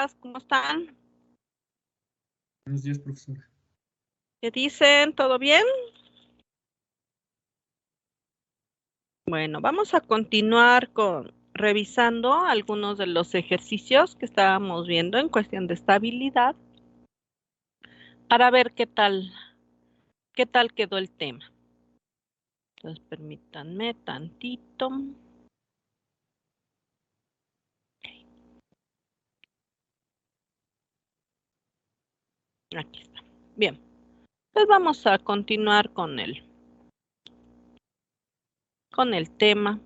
días, ¿cómo están? Buenos días, profesora. ¿Qué dicen? ¿Todo bien? Bueno, vamos a continuar revisando algunos de los ejercicios que estábamos viendo en cuestión de estabilidad para ver qué tal quedó el tema. Entonces, permítanme tantito. Aquí está. Bien, pues vamos a continuar con el tema.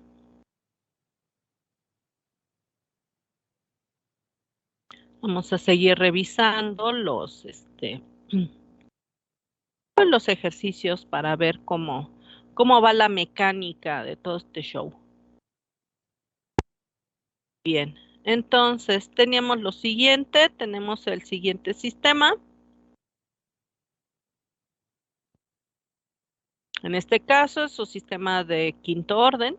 Vamos a seguir revisando pues los ejercicios para ver cómo va la mecánica de todo este show. Bien, entonces teníamos lo siguiente, tenemos el siguiente sistema. En este caso es su sistema de quinto orden.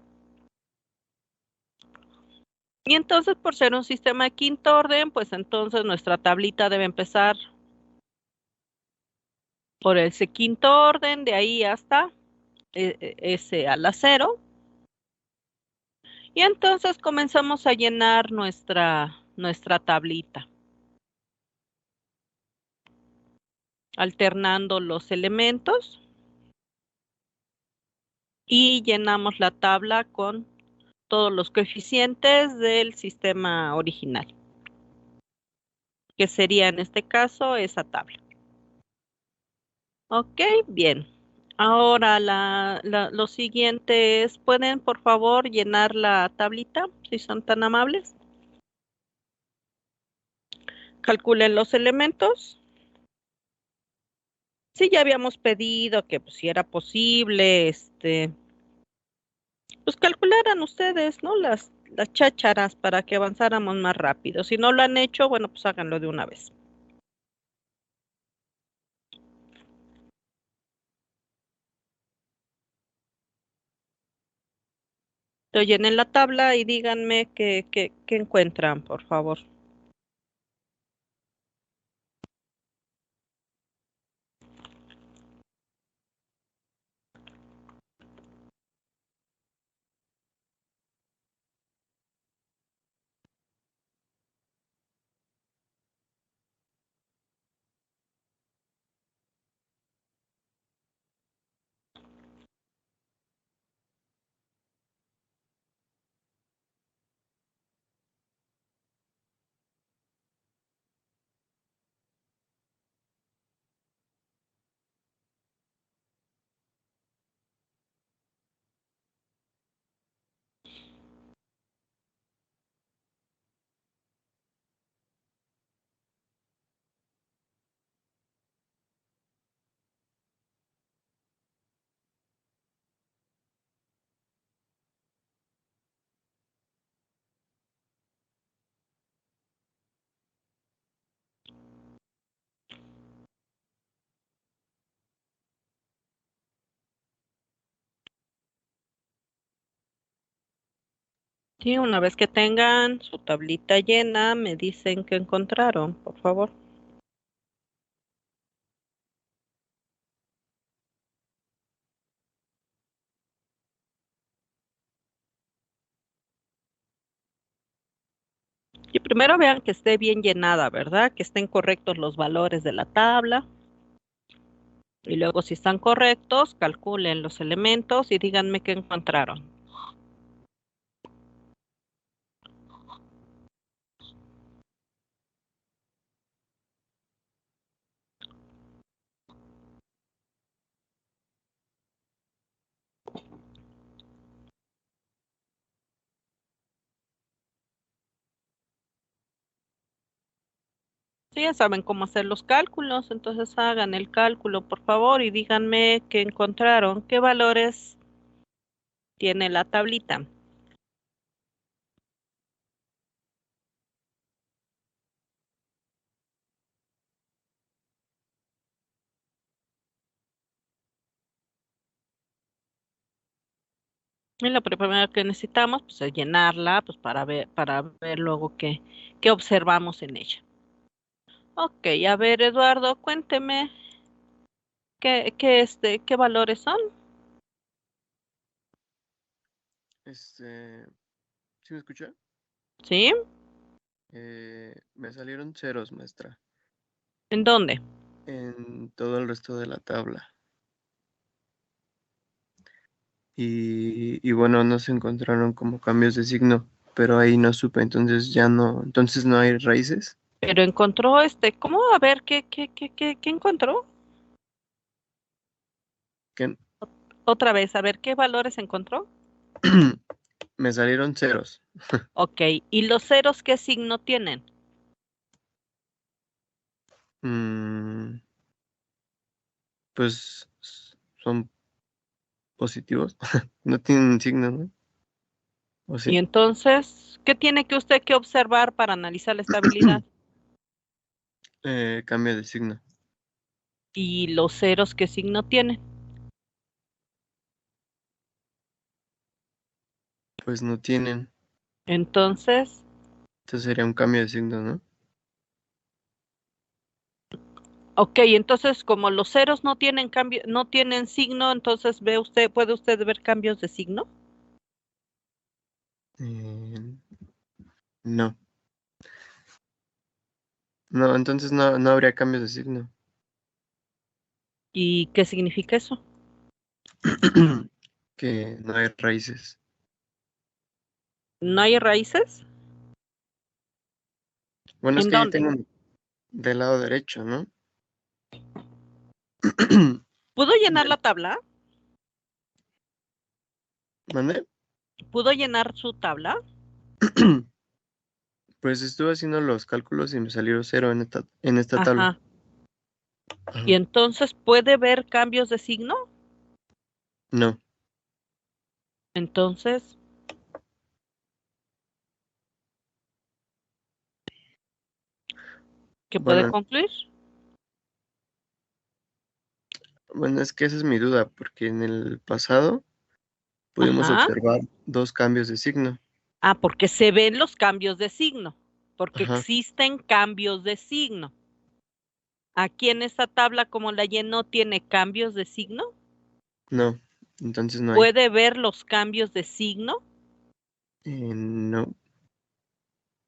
Y entonces, por ser un sistema de quinto orden, pues entonces nuestra tablita debe empezar por ese quinto orden, de ahí hasta ese a la cero. Y entonces comenzamos a llenar nuestra tablita, alternando los elementos y llenamos la tabla con todos los coeficientes del sistema original, que sería en este caso esa tabla. Ok, bien. Ahora lo siguiente es, ¿pueden por favor llenar la tablita, si son tan amables? Calculen los elementos. Sí, ya habíamos pedido que pues, si era posible, pues calcularan ustedes, ¿no? Las chácharas para que avanzáramos más rápido. Si no lo han hecho, bueno, pues háganlo de una vez. Entonces, llenen la tabla y díganme qué encuentran, por favor. Sí, una vez que tengan su tablita llena, me dicen qué encontraron, por favor. Y primero vean que esté bien llenada, ¿verdad? Que estén correctos los valores de la tabla. Y luego, si están correctos, calculen los elementos y díganme qué encontraron. Sí, ya saben cómo hacer los cálculos, entonces hagan el cálculo, por favor, y díganme qué encontraron, qué valores tiene la tablita. Y lo primero que necesitamos, pues, es llenarla, pues, para ver luego qué observamos en ella. Ok, a ver, Eduardo, cuénteme qué valores son. ¿Sí me escucha? ¿Sí? Me salieron ceros, maestra, ¿En dónde? en todo el resto de la tabla. Y bueno, no se encontraron como cambios de signo, pero ahí no supe, entonces no hay raíces. Pero encontró ¿cómo? A ver, ¿qué encontró? ¿Qué? Otra vez, a ver, ¿qué valores encontró? Me salieron ceros. Ok, ¿y los ceros qué signo tienen? Mm, pues son positivos. No tienen signo, ¿no? ¿O Y sí? entonces, ¿qué tiene que usted que observar para analizar la estabilidad? Cambio de signo. ¿Y los ceros qué signo tienen? Pues no tienen. Entonces, Entonces sería un cambio de signo, ¿no? ok, entonces como los ceros no tienen cambio, no tienen signo, entonces puede usted ver cambios de signo. Eh, no. No, entonces no habría cambios de signo. ¿Y qué significa eso? Que no hay raíces. ¿No hay raíces? Bueno, es ¿En que yo dónde? tengo del lado derecho, ¿no? ¿Pudo llenar Del- la tabla? ¿Mande? ¿Pudo llenar su tabla? Pues estuve haciendo los cálculos y me salió cero en esta tabla. Ajá. ¿Y Ajá. entonces puede ver cambios de signo? No, Entonces, ¿qué puede bueno, concluir? bueno, es que esa es mi duda, porque en el pasado pudimos Ajá. observar dos cambios de signo. Ah, porque se ven los cambios de signo, porque Ajá, existen cambios de signo. Aquí en esta tabla, como la llenó, tiene cambios de signo. no, entonces no hay. ¿Puede ver los cambios de signo? No,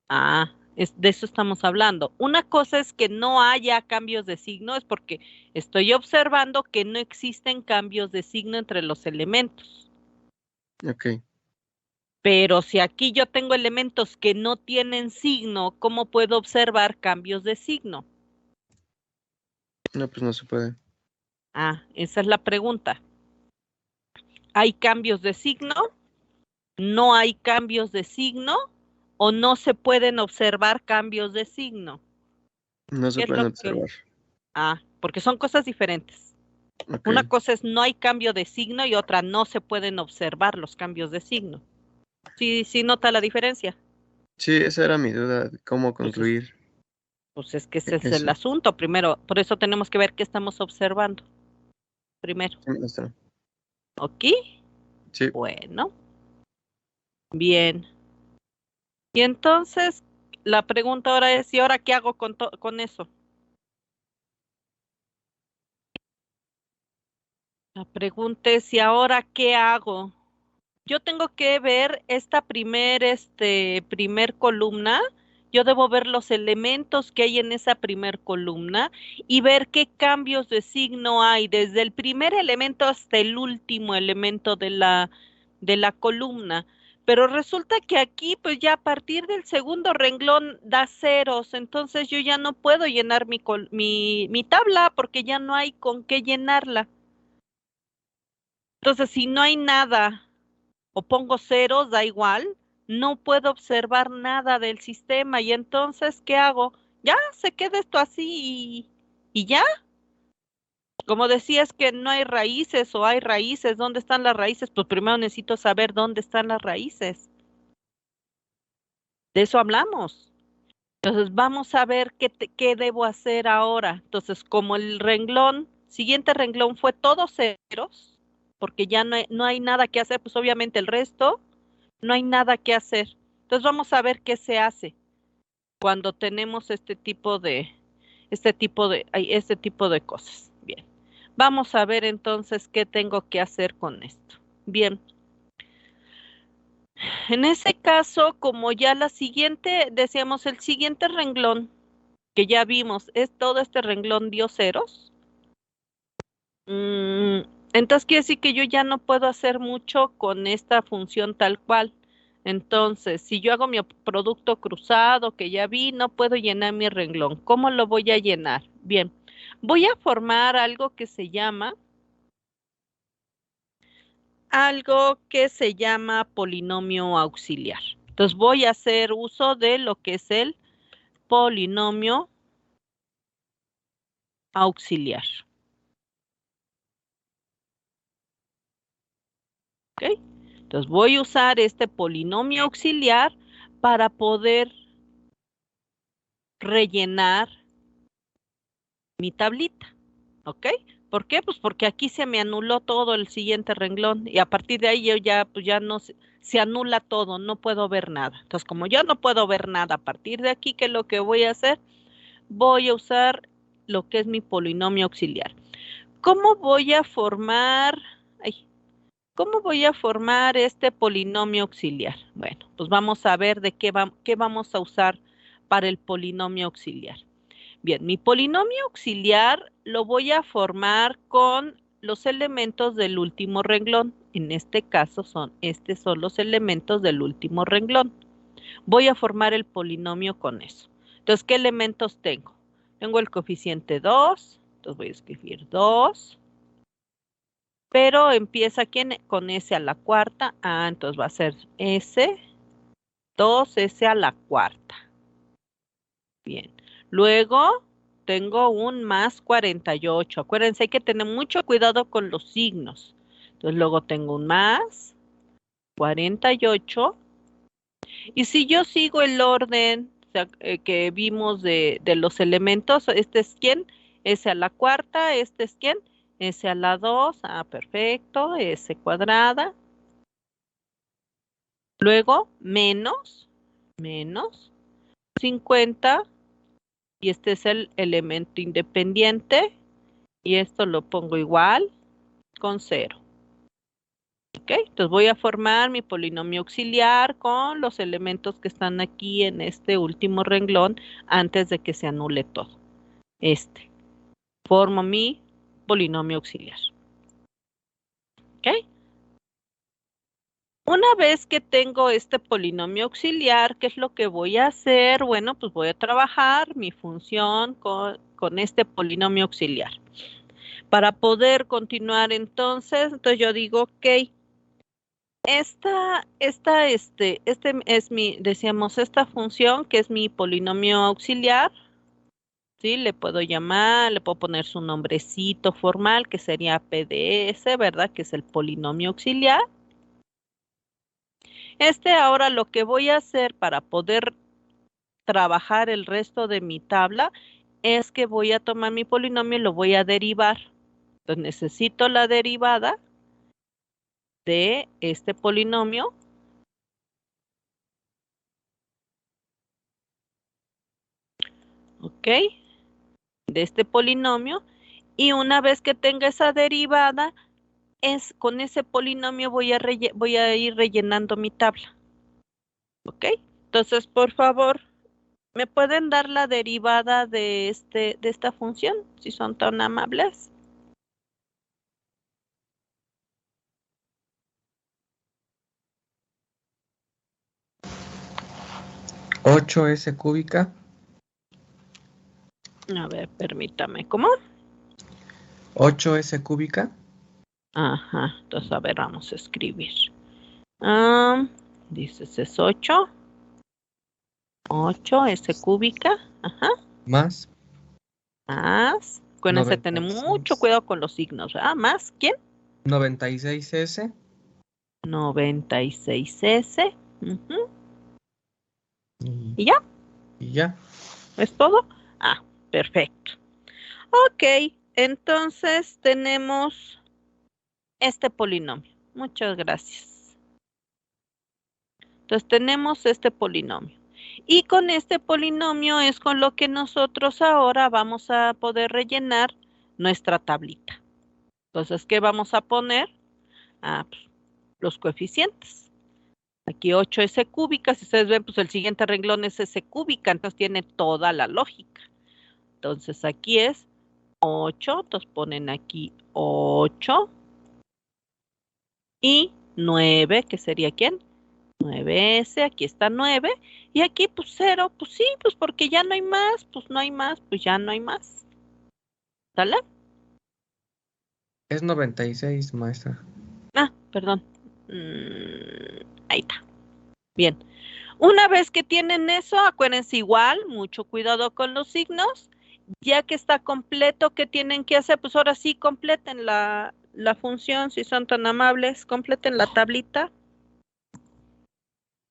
Ah, de eso estamos hablando. Una cosa es que no haya cambios de signo, es porque estoy observando que no existen cambios de signo entre los elementos. ok, Pero si aquí yo tengo elementos que no tienen signo, ¿cómo puedo observar cambios de signo? no, pues no se puede. Ah, esa es la pregunta. ¿Hay cambios de signo? ¿No hay cambios de signo? ¿O no se pueden observar cambios de signo? No ¿Qué se es pueden lo que... observar. Ah, porque son cosas diferentes. Ok, Una cosa es no hay cambio de signo y otra no se pueden observar los cambios de signo. Sí, sí nota la diferencia. sí, esa era mi duda, de cómo Pues concluir pues es que ese es el eso. asunto. Primero, por eso tenemos que ver qué estamos observando. Primero. Sí, maestra. ¿Ok? Sí, Bueno, bien. Y entonces, la pregunta ahora es, ¿y ahora qué hago con eso? La pregunta es, ¿y ahora qué hago? Yo tengo que ver esta primer columna. Yo debo ver los elementos que hay en esa primer columna y ver qué cambios de signo hay desde el primer elemento hasta el último elemento de la columna. Pero resulta que aquí, pues ya a partir del segundo renglón da ceros, entonces yo ya no puedo llenar mi tabla porque ya no hay con qué llenarla. Entonces, si no hay nada o pongo ceros, da igual, no puedo observar nada del sistema y entonces, ¿qué hago? Ya se queda esto así y ya. Como decías que no hay raíces o hay raíces, ¿dónde están las raíces? Pues primero necesito saber dónde están las raíces. De eso hablamos. Entonces, vamos a ver qué debo hacer ahora. Entonces, como el siguiente renglón fue todo ceros, porque ya no hay nada que hacer, pues obviamente el resto no hay nada que hacer. Entonces vamos a ver qué se hace cuando tenemos este tipo este tipo de cosas. Bien. Vamos a ver entonces qué tengo que hacer con esto. Bien. En ese caso, como ya decíamos, el siguiente renglón que ya vimos, es todo este renglón dio ceros. Entonces quiere decir que yo ya no puedo hacer mucho con esta función tal cual. Entonces, si yo hago mi producto cruzado que ya vi, no puedo llenar mi renglón. ¿Cómo lo voy a llenar? Bien, voy a formar algo que se llama polinomio auxiliar. Entonces voy a hacer uso de lo que es el polinomio auxiliar. ¿Ok? Entonces voy a usar este polinomio auxiliar para poder rellenar mi tablita. ¿Ok? ¿Por qué? Pues porque aquí se me anuló todo el siguiente renglón y a partir de ahí yo ya, pues ya no se anula todo, no puedo ver nada. Entonces, como yo no puedo ver nada a partir de aquí, ¿qué es lo que voy a hacer? Voy a usar lo que es mi polinomio auxiliar. ¿Cómo voy a formar? ¿Cómo voy a formar este polinomio auxiliar? Bueno, pues vamos a ver de qué vamos a usar para el polinomio auxiliar. Bien, mi polinomio auxiliar lo voy a formar con los elementos del último renglón. En este caso estos son los elementos del último renglón. Voy a formar el polinomio con eso. Entonces, ¿qué elementos tengo? Tengo el coeficiente 2, entonces voy a escribir 2, pero empieza con S a la cuarta. Entonces va a ser S, 2S a la cuarta. Bien. Luego tengo un más 48. Acuérdense, hay que tener mucho cuidado con los signos. Entonces luego tengo un más 48. Y si yo sigo el orden que vimos de los elementos, ¿este es quién? S a la cuarta. ¿Este es quién? S a la 2. Perfecto. S cuadrada. Luego menos 50. Y este es el elemento independiente. Y esto lo pongo igual con 0. ¿Ok? Entonces voy a formar mi polinomio auxiliar con los elementos que están aquí en este último renglón antes de que se anule todo. Formo mi polinomio auxiliar. ¿Ok? Una vez que tengo este polinomio auxiliar, ¿qué es lo que voy a hacer? Bueno, pues voy a trabajar mi función con este polinomio auxiliar. Para poder continuar entonces yo digo, ok, esta esta función que es mi polinomio auxiliar, ¿sí? Le puedo poner su nombrecito formal que sería PDS, ¿verdad? Que es el polinomio auxiliar. Ahora lo que voy a hacer para poder trabajar el resto de mi tabla es que voy a tomar mi polinomio y lo voy a derivar. Entonces necesito la derivada de este polinomio. ¿Ok? De este polinomio. Y una vez que tenga esa derivada, con ese polinomio voy a ir rellenando mi tabla. ¿Ok? Entonces, por favor, ¿me pueden dar la derivada de esta función, si son tan amables? ¿8S cúbica? A ver, permítame. ¿Cómo? 8S cúbica. Ajá. Entonces, a ver, vamos a escribir. Dices es 8. 8S cúbica. Ajá. Más. Acuérdense, tener mucho cuidado con los signos, ¿verdad? Más, ¿quién? 96S. 96S. ¿Y ya? Y ya. ¿Es todo? Perfecto. Ok, entonces tenemos este polinomio. Muchas gracias. Entonces tenemos este polinomio. Y con este polinomio es con lo que nosotros ahora vamos a poder rellenar nuestra tablita. Entonces, ¿qué vamos a poner? Pues, los coeficientes. Aquí 8s cúbica, si ustedes ven, pues el siguiente renglón es s cúbica, entonces tiene toda la lógica. Entonces aquí es 8, entonces ponen aquí 8 y 9, que sería ¿quién? 9s, aquí está 9, y aquí pues 0, pues sí, pues porque ya no hay más, pues no hay más, pues ya no hay más. ¿Sale? Es 96, maestra. Perdón. Ahí está. Bien. Una vez que tienen eso, acuérdense igual, mucho cuidado con los signos. Ya que está completo, ¿qué tienen que hacer? Pues ahora sí, completen la función, si son tan amables, completen la tablita.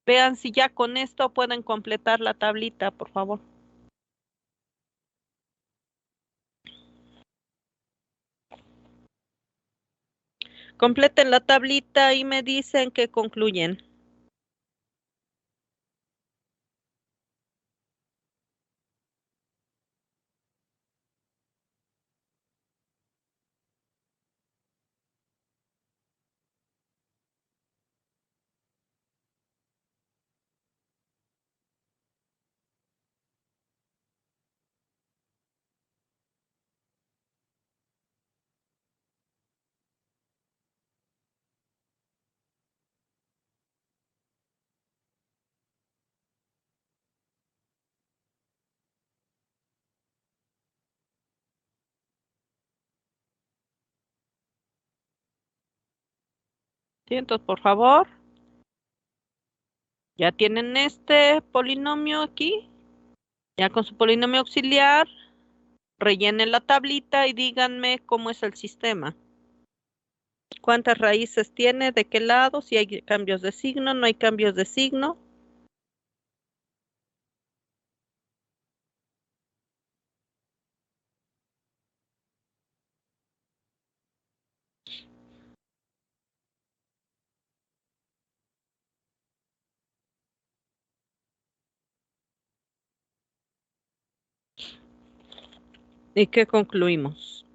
Vean si ya con esto pueden completar la tablita, por favor. Completen la tablita y me dicen que concluyen. ¿Sí? Entonces, por favor, ya tienen este polinomio aquí. Ya con su polinomio auxiliar, rellenen la tablita y díganme cómo es el sistema. ¿Cuántas raíces tiene? ¿De qué lado? Si hay cambios de signo, no hay cambios de signo. ¿Y qué concluimos?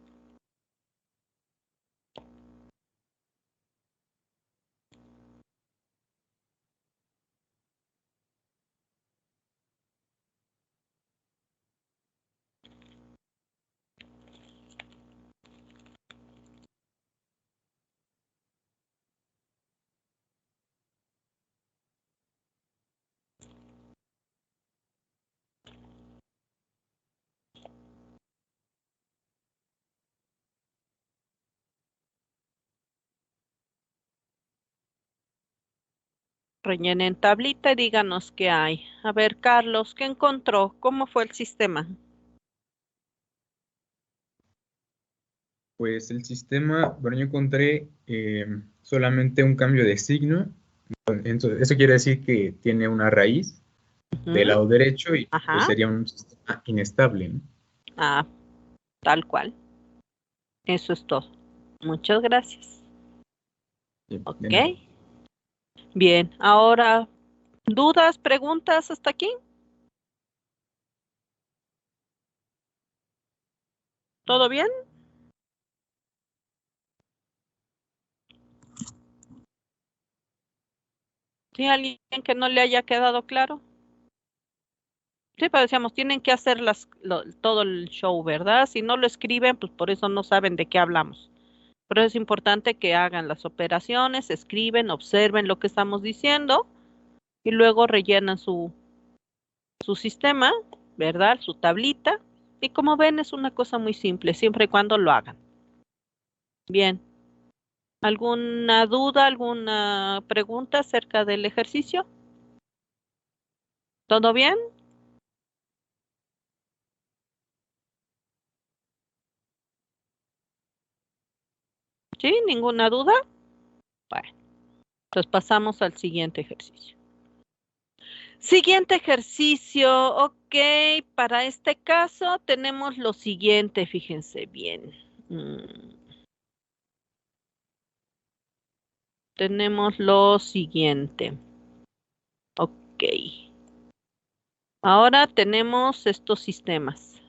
Rellenen tablita y díganos qué hay. A ver, Carlos, ¿qué encontró? ¿Cómo fue el sistema? Pues el sistema, bueno, yo encontré solamente un cambio de signo. Entonces, eso quiere decir que tiene una raíz del Ujú. lado derecho y pues Ajá. sería un sistema inestable, ¿no? Ah, tal cual. Eso es todo. Muchas gracias. De Ok. nada. Bien, ahora, ¿dudas, preguntas hasta aquí? ¿Todo bien? ¿Sí, alguien que no le haya quedado claro? Sí, pero decíamos, tienen que hacer todo el show, ¿verdad? Si no lo escriben, pues por eso no saben de qué hablamos. Pero es importante que hagan las operaciones, escriben, observen lo que estamos diciendo y luego rellenan su sistema, ¿verdad? Su tablita. Y como ven, es una cosa muy simple, siempre y cuando lo hagan. Bien. ¿Alguna duda, alguna pregunta acerca del ejercicio? ¿Todo bien? ¿Sí? ¿Ninguna duda? Bueno, entonces pasamos al siguiente ejercicio. Siguiente ejercicio, ok, para este caso tenemos lo siguiente, fíjense bien. Tenemos lo siguiente, ok. Ahora tenemos estos sistemas.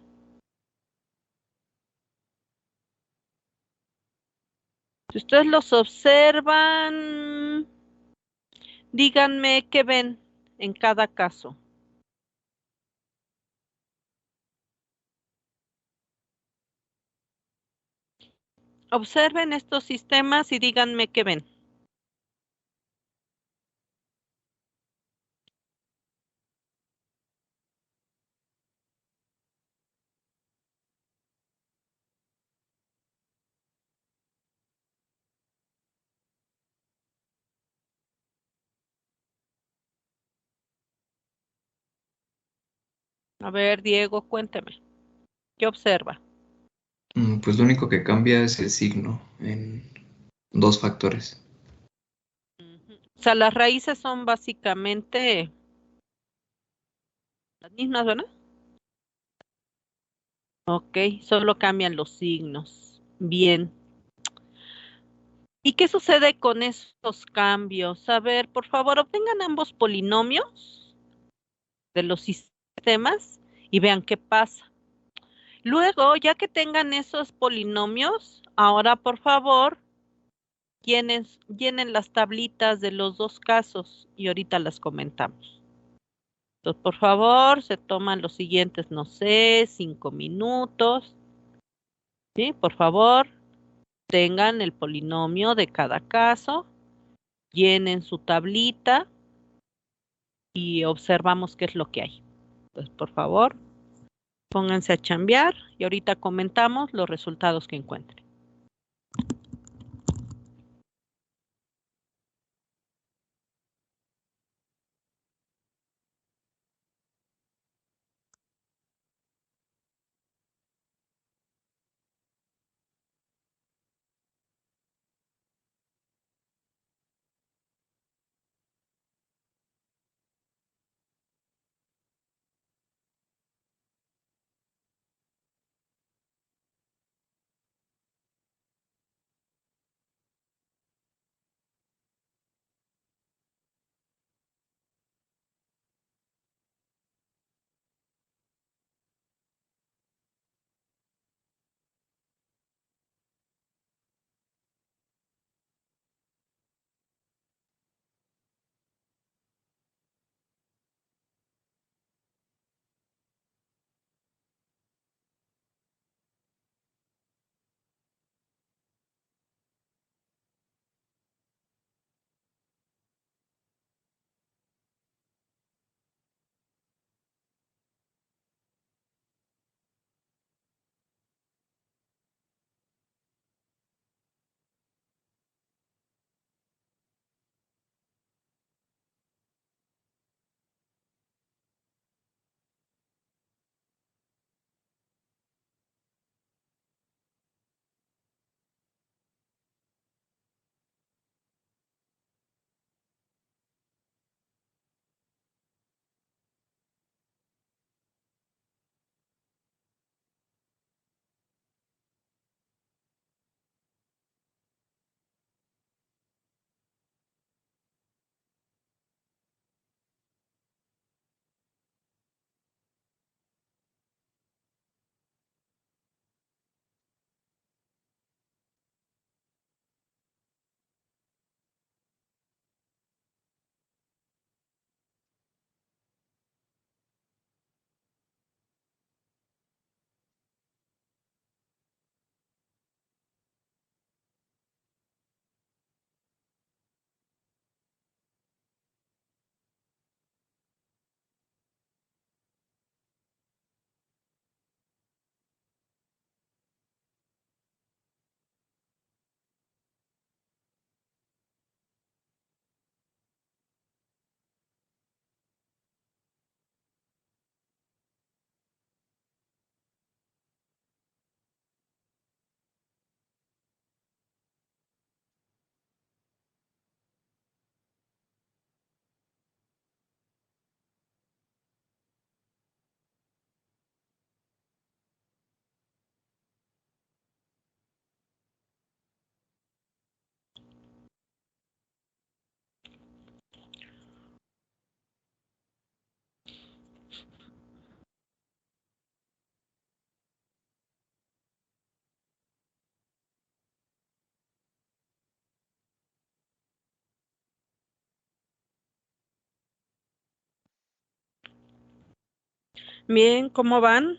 Si ustedes los observan, díganme qué ven en cada caso. Observen estos sistemas y díganme qué ven. A ver, Diego, cuénteme. ¿Qué observa? Pues lo único que cambia es el signo en dos factores. Ujú. O sea, las raíces son básicamente las mismas, ¿verdad? Ok, solo cambian los signos. Bien. ¿Y qué sucede con esos cambios? A ver, por favor, obtengan ambos polinomios de los sistemas y vean qué pasa. Luego, ya que tengan esos polinomios, ahora por favor, llenen las tablitas de los dos casos y ahorita las comentamos. Entonces, por favor, se toman los siguientes, no sé, 5 minutos. ¿Sí? Por favor, tengan el polinomio de cada caso, llenen su tablita y observamos qué es lo que hay. Entonces, por favor, pónganse a chambear y ahorita comentamos los resultados que encuentren. Bien, ¿cómo van?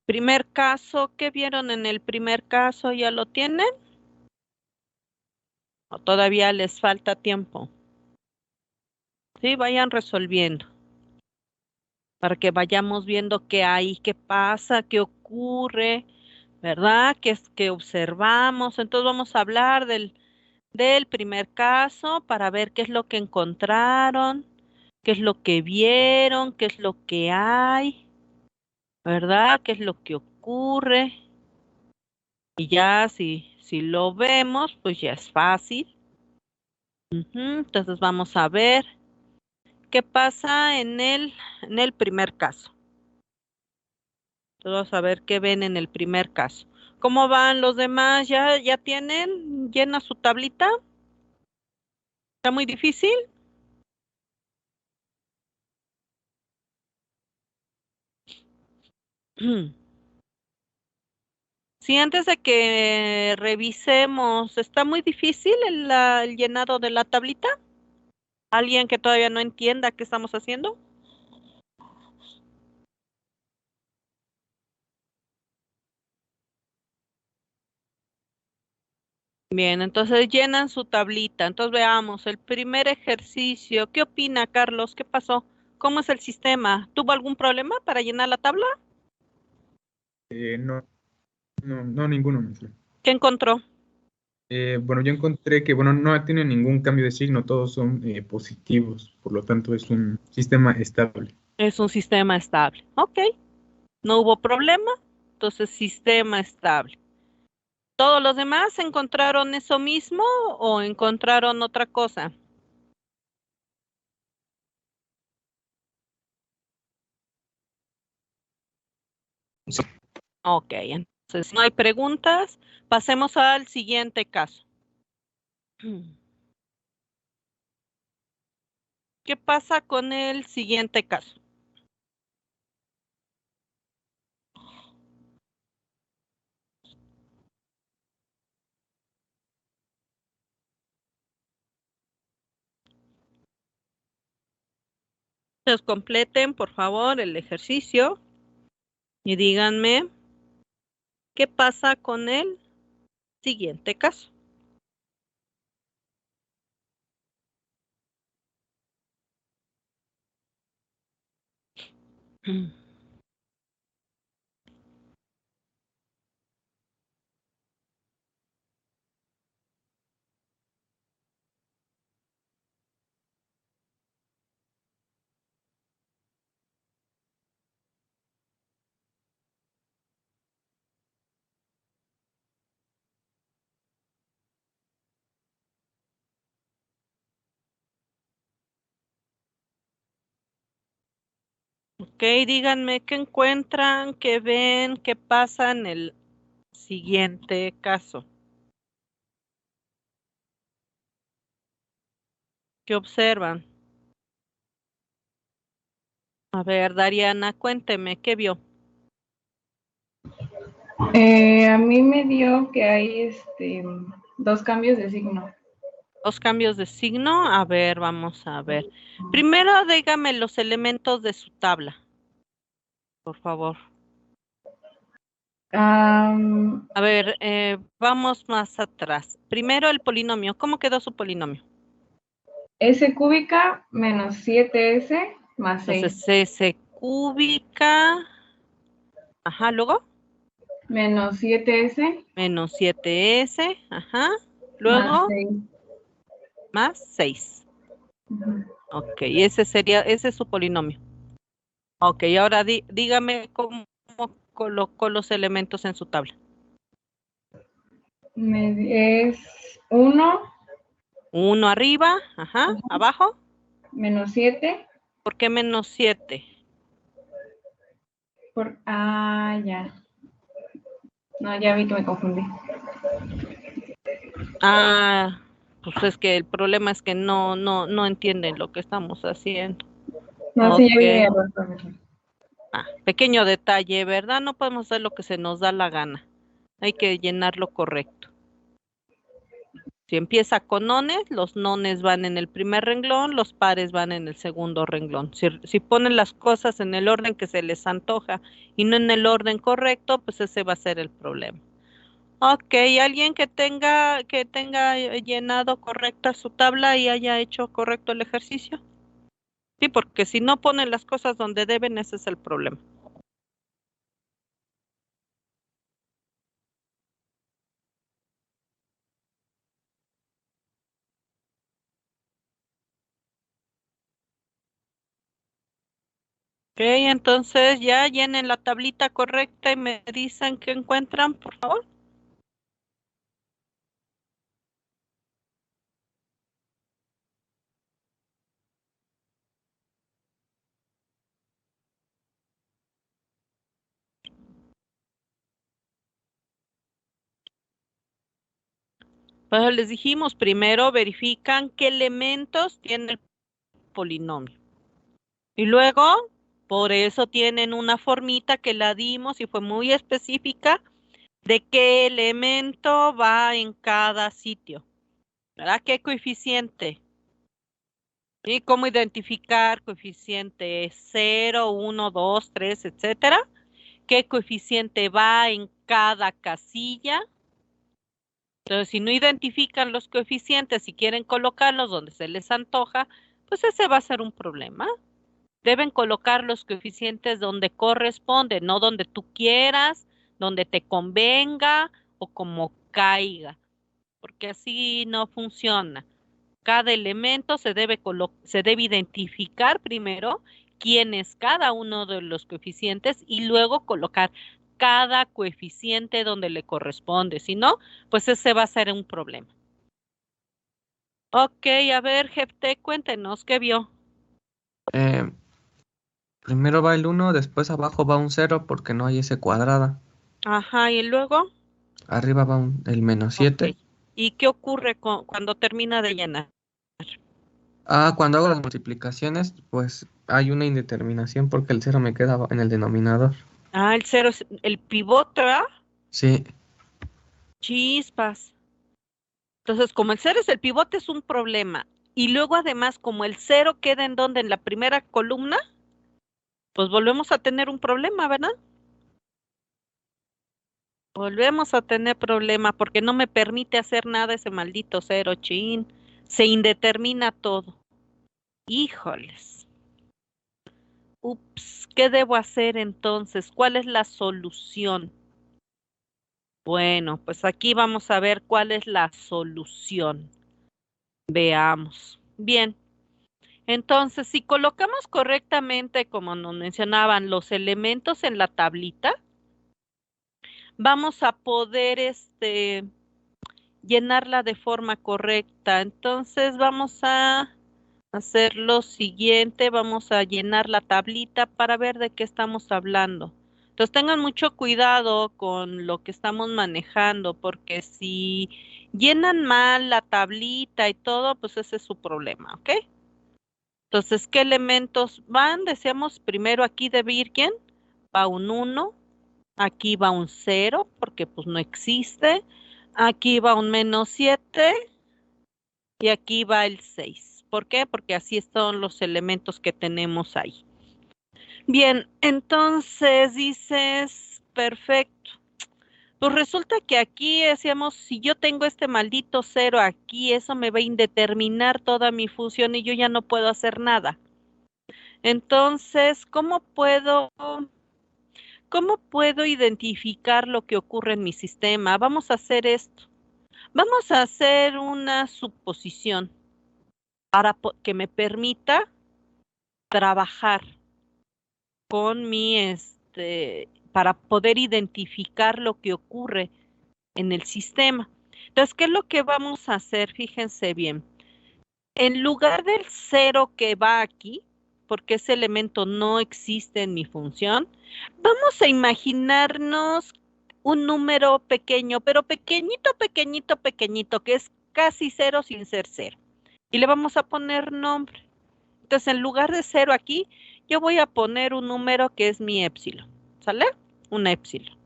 Primer caso, ¿qué vieron en el primer caso? ¿Ya lo tienen? ¿O todavía les falta tiempo? Sí, vayan resolviendo para que vayamos viendo qué hay, qué pasa, qué ocurre, ¿verdad? ¿Qué es que observamos? Entonces vamos a hablar del primer caso para ver qué es lo que encontraron, qué es lo que vieron, qué es lo que hay, ¿verdad? ¿Qué es lo que ocurre? Y ya si lo vemos, pues ya es fácil. Entonces vamos a ver qué pasa en el primer caso. Entonces vamos a ver qué ven en el primer caso. ¿Cómo van los demás? ¿Ya tienen llena su tablita? ¿Está muy difícil? Sí, antes de que revisemos, ¿está muy difícil el llenado de la tablita? ¿Alguien que todavía no entienda qué estamos haciendo? Bien, entonces llenan su tablita. Entonces veamos el primer ejercicio. ¿Qué opina, Carlos? ¿Qué pasó? ¿Cómo es el sistema? ¿Tuvo algún problema para llenar la tabla? No, no ninguno, maestra. ¿Qué encontró? Bueno, yo encontré que, bueno, no tiene ningún cambio de signo, todos son positivos, por lo tanto es un sistema estable. Es un sistema estable. Ok, no hubo problema. Entonces, sistema estable. ¿Todos los demás encontraron eso mismo o encontraron otra cosa? Sí. Ok, entonces no hay preguntas. Pasemos al siguiente caso. ¿Qué pasa con el siguiente caso? Entonces completen, por favor, el ejercicio y díganme qué pasa con el siguiente caso. Ok, díganme qué encuentran, qué ven, qué pasa en el siguiente caso. ¿Qué observan? A ver, Dariana, cuénteme, ¿qué vio? A mí me dio que hay dos cambios de signo. Dos cambios de signo. A ver, vamos a ver. Primero, dígame los elementos de su tabla, por favor. A ver, vamos más atrás. Primero el polinomio. ¿Cómo quedó su polinomio? S cúbica menos 7S más 6. Entonces, S cúbica. Ajá, luego. Menos 7S Menos 7S. Ajá. más Luego, 6. más 6. Ujú. Ok, ese es su polinomio. Ok, ahora dígame cómo colocó los elementos en su tabla. Es 1 Uno arriba, ajá, abajo. menos 7 ¿Por qué menos 7? ya. No, ya vi que me confundí. Ah, pues es que el problema es que no entienden lo que estamos haciendo. No, sí, ya vi mi Ok. error, profesor. Pequeño detalle, ¿verdad? No podemos hacer lo que se nos da la gana. Hay que llenar lo correcto. Si empieza con nones, los nones van en el primer renglón, los pares van en el segundo renglón. Si ponen las cosas en el orden que se les antoja y no en el orden correcto, pues ese va a ser el problema. Ok, alguien que tenga llenado correcta su tabla y haya hecho correcto el ejercicio. Sí, porque si no ponen las cosas donde deben, ese es el problema. Ok, entonces ya llenen la tablita correcta y me dicen qué encuentran, por favor. Pues les dijimos, primero verifican qué elementos tiene el polinomio. Y luego, por eso tienen una formita que la dimos y fue muy específica de qué elemento va en cada sitio. ¿Verdad? ¿Qué coeficiente? ¿Y cómo identificar coeficiente 0, 1, 2, 3, etcétera? ¿Qué coeficiente va en cada casilla? Entonces, si no identifican los coeficientes y quieren colocarlos donde se les antoja, pues ese va a ser un problema. Deben colocar los coeficientes donde corresponde, no donde tú quieras, donde te convenga o como caiga, porque así no funciona. Cada elemento se debe identificar primero quién es cada uno de los coeficientes y luego colocar cada coeficiente donde le corresponde. Si no, pues ese va a ser un problema. Ok, a ver, Jefte, cuéntenos, ¿qué vio? Eh, Primero va el 1, después abajo va un 0 porque no hay ese cuadrada. Ajá, y luego, Arriba va el menos ok. 7. ¿Y qué ocurre cuando termina de llenar? Cuando hago las multiplicaciones, pues hay una indeterminación porque el 0 me queda en el denominador. Ah, el cero es el pivote, ¿verdad? Sí, Chispas. Entonces, como el cero es el pivote, es un problema. Y luego, además, como el cero queda en donde, en la primera columna, pues volvemos a tener un problema, ¿verdad? Volvemos a tener problema porque no me permite hacer nada ese maldito cero, chin. Se indetermina todo. Híjoles. Ups, ¿qué debo hacer entonces? ¿Cuál es la solución? Bueno, pues aquí vamos a ver cuál es la solución. Veamos. Bien, entonces si colocamos correctamente, como nos mencionaban, los elementos en la tablita, vamos a poder llenarla de forma correcta. Entonces vamos a hacer lo siguiente, vamos a llenar la tablita para ver de qué estamos hablando. Entonces tengan mucho cuidado con lo que estamos manejando, porque si llenan mal la tablita y todo, pues ese es su problema, ¿ok? Entonces, ¿qué elementos van? Decíamos primero aquí de Virgen, va un 1, aquí va un 0, porque pues no existe, aquí va un -7 y aquí va el 6. ¿Por qué? Porque así son los elementos que tenemos ahí. Bien, entonces dices, perfecto. Pues resulta que aquí decíamos, si yo tengo este maldito 0 aquí, eso me va a indeterminar toda mi función y yo ya no puedo hacer nada. Entonces, ¿cómo puedo identificar lo que ocurre en mi sistema? Vamos a hacer esto. Vamos a hacer una suposición para que me permita trabajar con para poder identificar lo que ocurre en el sistema. Entonces, ¿qué es lo que vamos a hacer? Fíjense bien. En lugar del 0 que va aquí, porque ese elemento no existe en mi función, vamos a imaginarnos un número pequeño, pero pequeñito, pequeñito, pequeñito, que es casi 0 sin ser 0. Y le vamos a poner nombre. Entonces, en lugar de 0 aquí, yo voy a poner un número que es mi épsilon. ¿Sale? Un épsilon.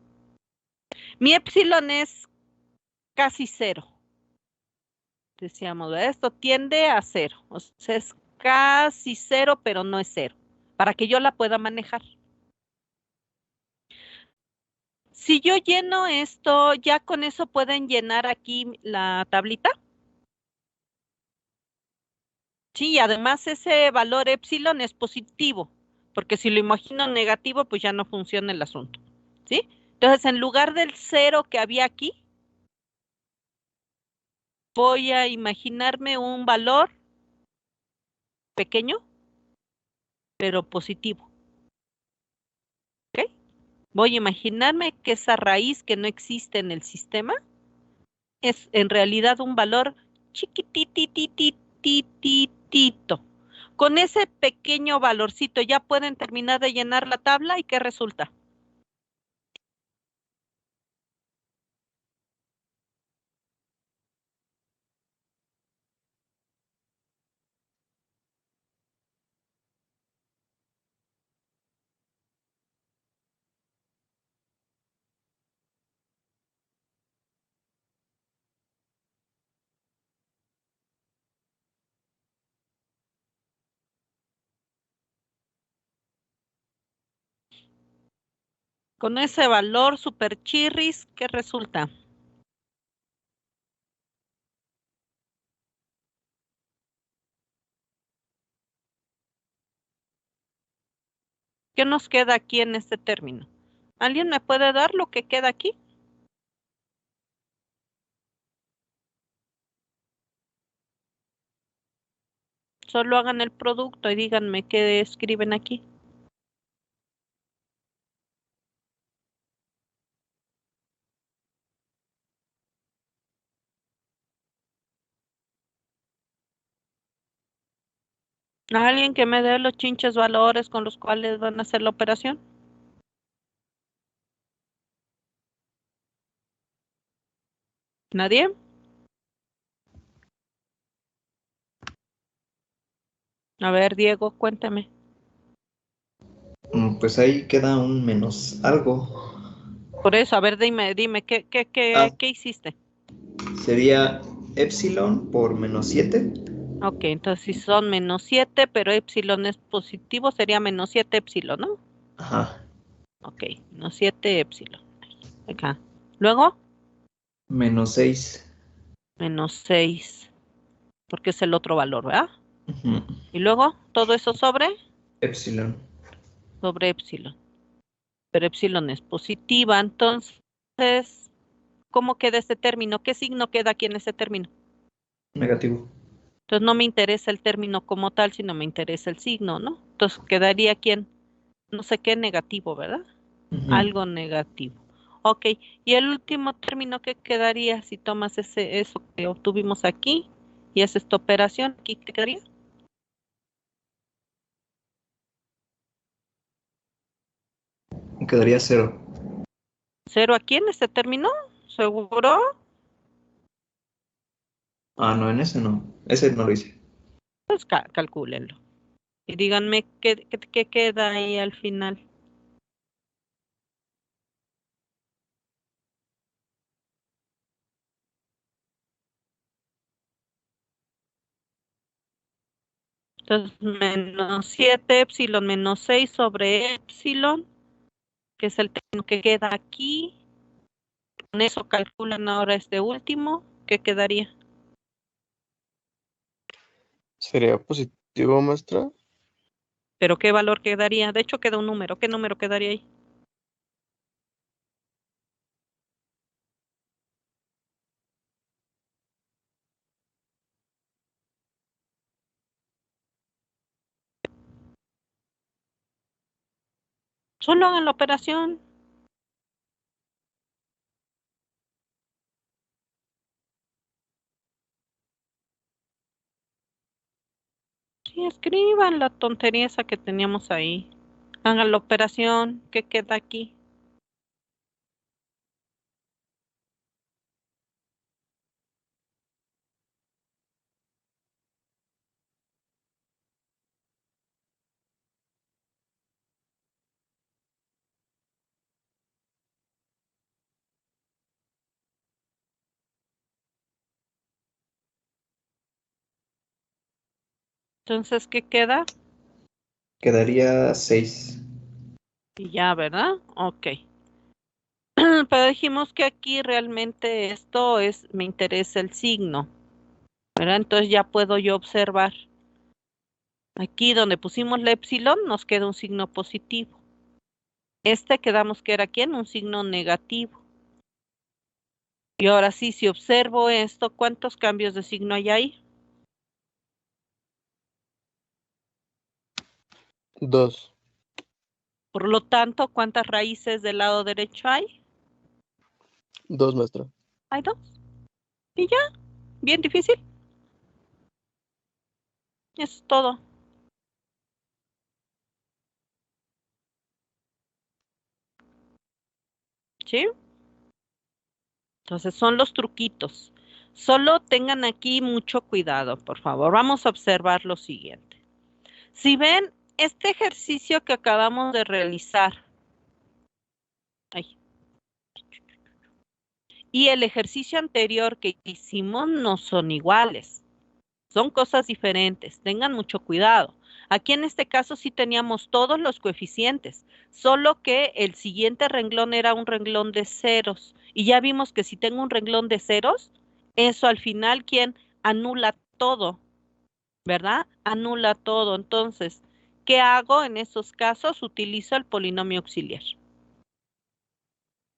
Mi épsilon es casi 0. decíamos, ¿verdad? Esto tiende a cero, o sea, es casi cero, pero no es cero, para que yo la pueda manejar. Si yo lleno esto, ya con eso pueden llenar aquí la tablita. Sí, y además ese valor epsilon es positivo, porque si lo imagino negativo, pues ya no funciona el asunto. ¿Sí? Entonces, en lugar del cero que había aquí, voy a imaginarme un valor pequeño, pero positivo. ¿Ok? Voy a imaginarme que esa raíz que no existe en el sistema es en realidad un valor chiquitititititito. Con ese pequeño valorcito ya pueden terminar de llenar la tabla y ¿qué resulta? Con ese valor super chirris, ¿qué resulta? ¿Qué nos queda aquí en este término? ¿Alguien me puede dar lo que queda aquí? Solo hagan el producto y díganme qué escriben aquí. ¿Alguien que me dé los chinches valores con los cuales van a hacer la operación? ¿Nadie? A ver, Diego, cuéntame. Pues ahí queda un menos algo. Por eso, a ver, dime, ¿qué, qué, Ah, qué, qué hiciste? sería epsilon por -7. Ok, entonces si son -7, pero epsilon es positivo, sería -7 epsilon, ¿no? Ajá. Ok, -7 epsilon. Acá. Luego, -6. -6, porque es el otro valor, ¿verdad? Ujú. Y luego, todo eso Epsilon. sobre epsilon. Pero epsilon es positiva, entonces, ¿cómo queda este término? ¿Qué signo queda aquí en ese término? Negativo. Entonces no me interesa el término como tal, sino me interesa el signo, ¿no? Entonces quedaría aquí en no sé qué negativo, ¿verdad? Ujú. Algo negativo. Ok, y el último término que quedaría si tomas eso que obtuvimos aquí y haces esta operación, ¿aquí qué quedaría? Quedaría 0. ¿Cero aquí en este término? ¿Seguro? Ah, no, en ese no. Ese no lo hice. Pues calcúlenlo. Y díganme qué queda ahí al final. Entonces, -7 epsilon -6 sobre epsilon, que es el término que queda aquí. Con eso calculan ahora este último, ¿qué quedaría? ¿Sería positivo, maestra? ¿Pero qué valor quedaría? De hecho, queda un número. ¿Qué número quedaría ahí? Solo hagan la operación. Sí, escriban la tontería esa que teníamos ahí. Hagan la operación. ¿Qué queda aquí? Entonces, ¿qué queda? Quedaría 6. Y ya, ¿verdad? Ok. Pero dijimos que aquí realmente esto es, me interesa el signo, ¿verdad? Entonces ya puedo yo observar. Aquí donde pusimos la epsilon nos queda un signo positivo. Este quedamos que era aquí en un signo negativo. Y ahora sí, si observo esto, ¿cuántos cambios de signo hay ahí? 2. Por lo tanto, ¿cuántas raíces del lado derecho hay? 2, maestra. Hay dos. Y ya, bien difícil. Eso es todo. ¿Sí? Entonces son los truquitos. Solo tengan aquí mucho cuidado, por favor. Vamos a observar lo siguiente. Si ven este ejercicio que acabamos de realizar, ay, y el ejercicio anterior que hicimos no son iguales. Son cosas diferentes. Tengan mucho cuidado. Aquí en este caso sí teníamos todos los coeficientes, solo que el siguiente renglón era un renglón de ceros. Y ya vimos que si tengo un renglón de ceros, eso al final, ¿quién? Anula todo, ¿verdad? Anula todo. Entonces, ¿qué hago en esos casos? Utilizo el polinomio auxiliar,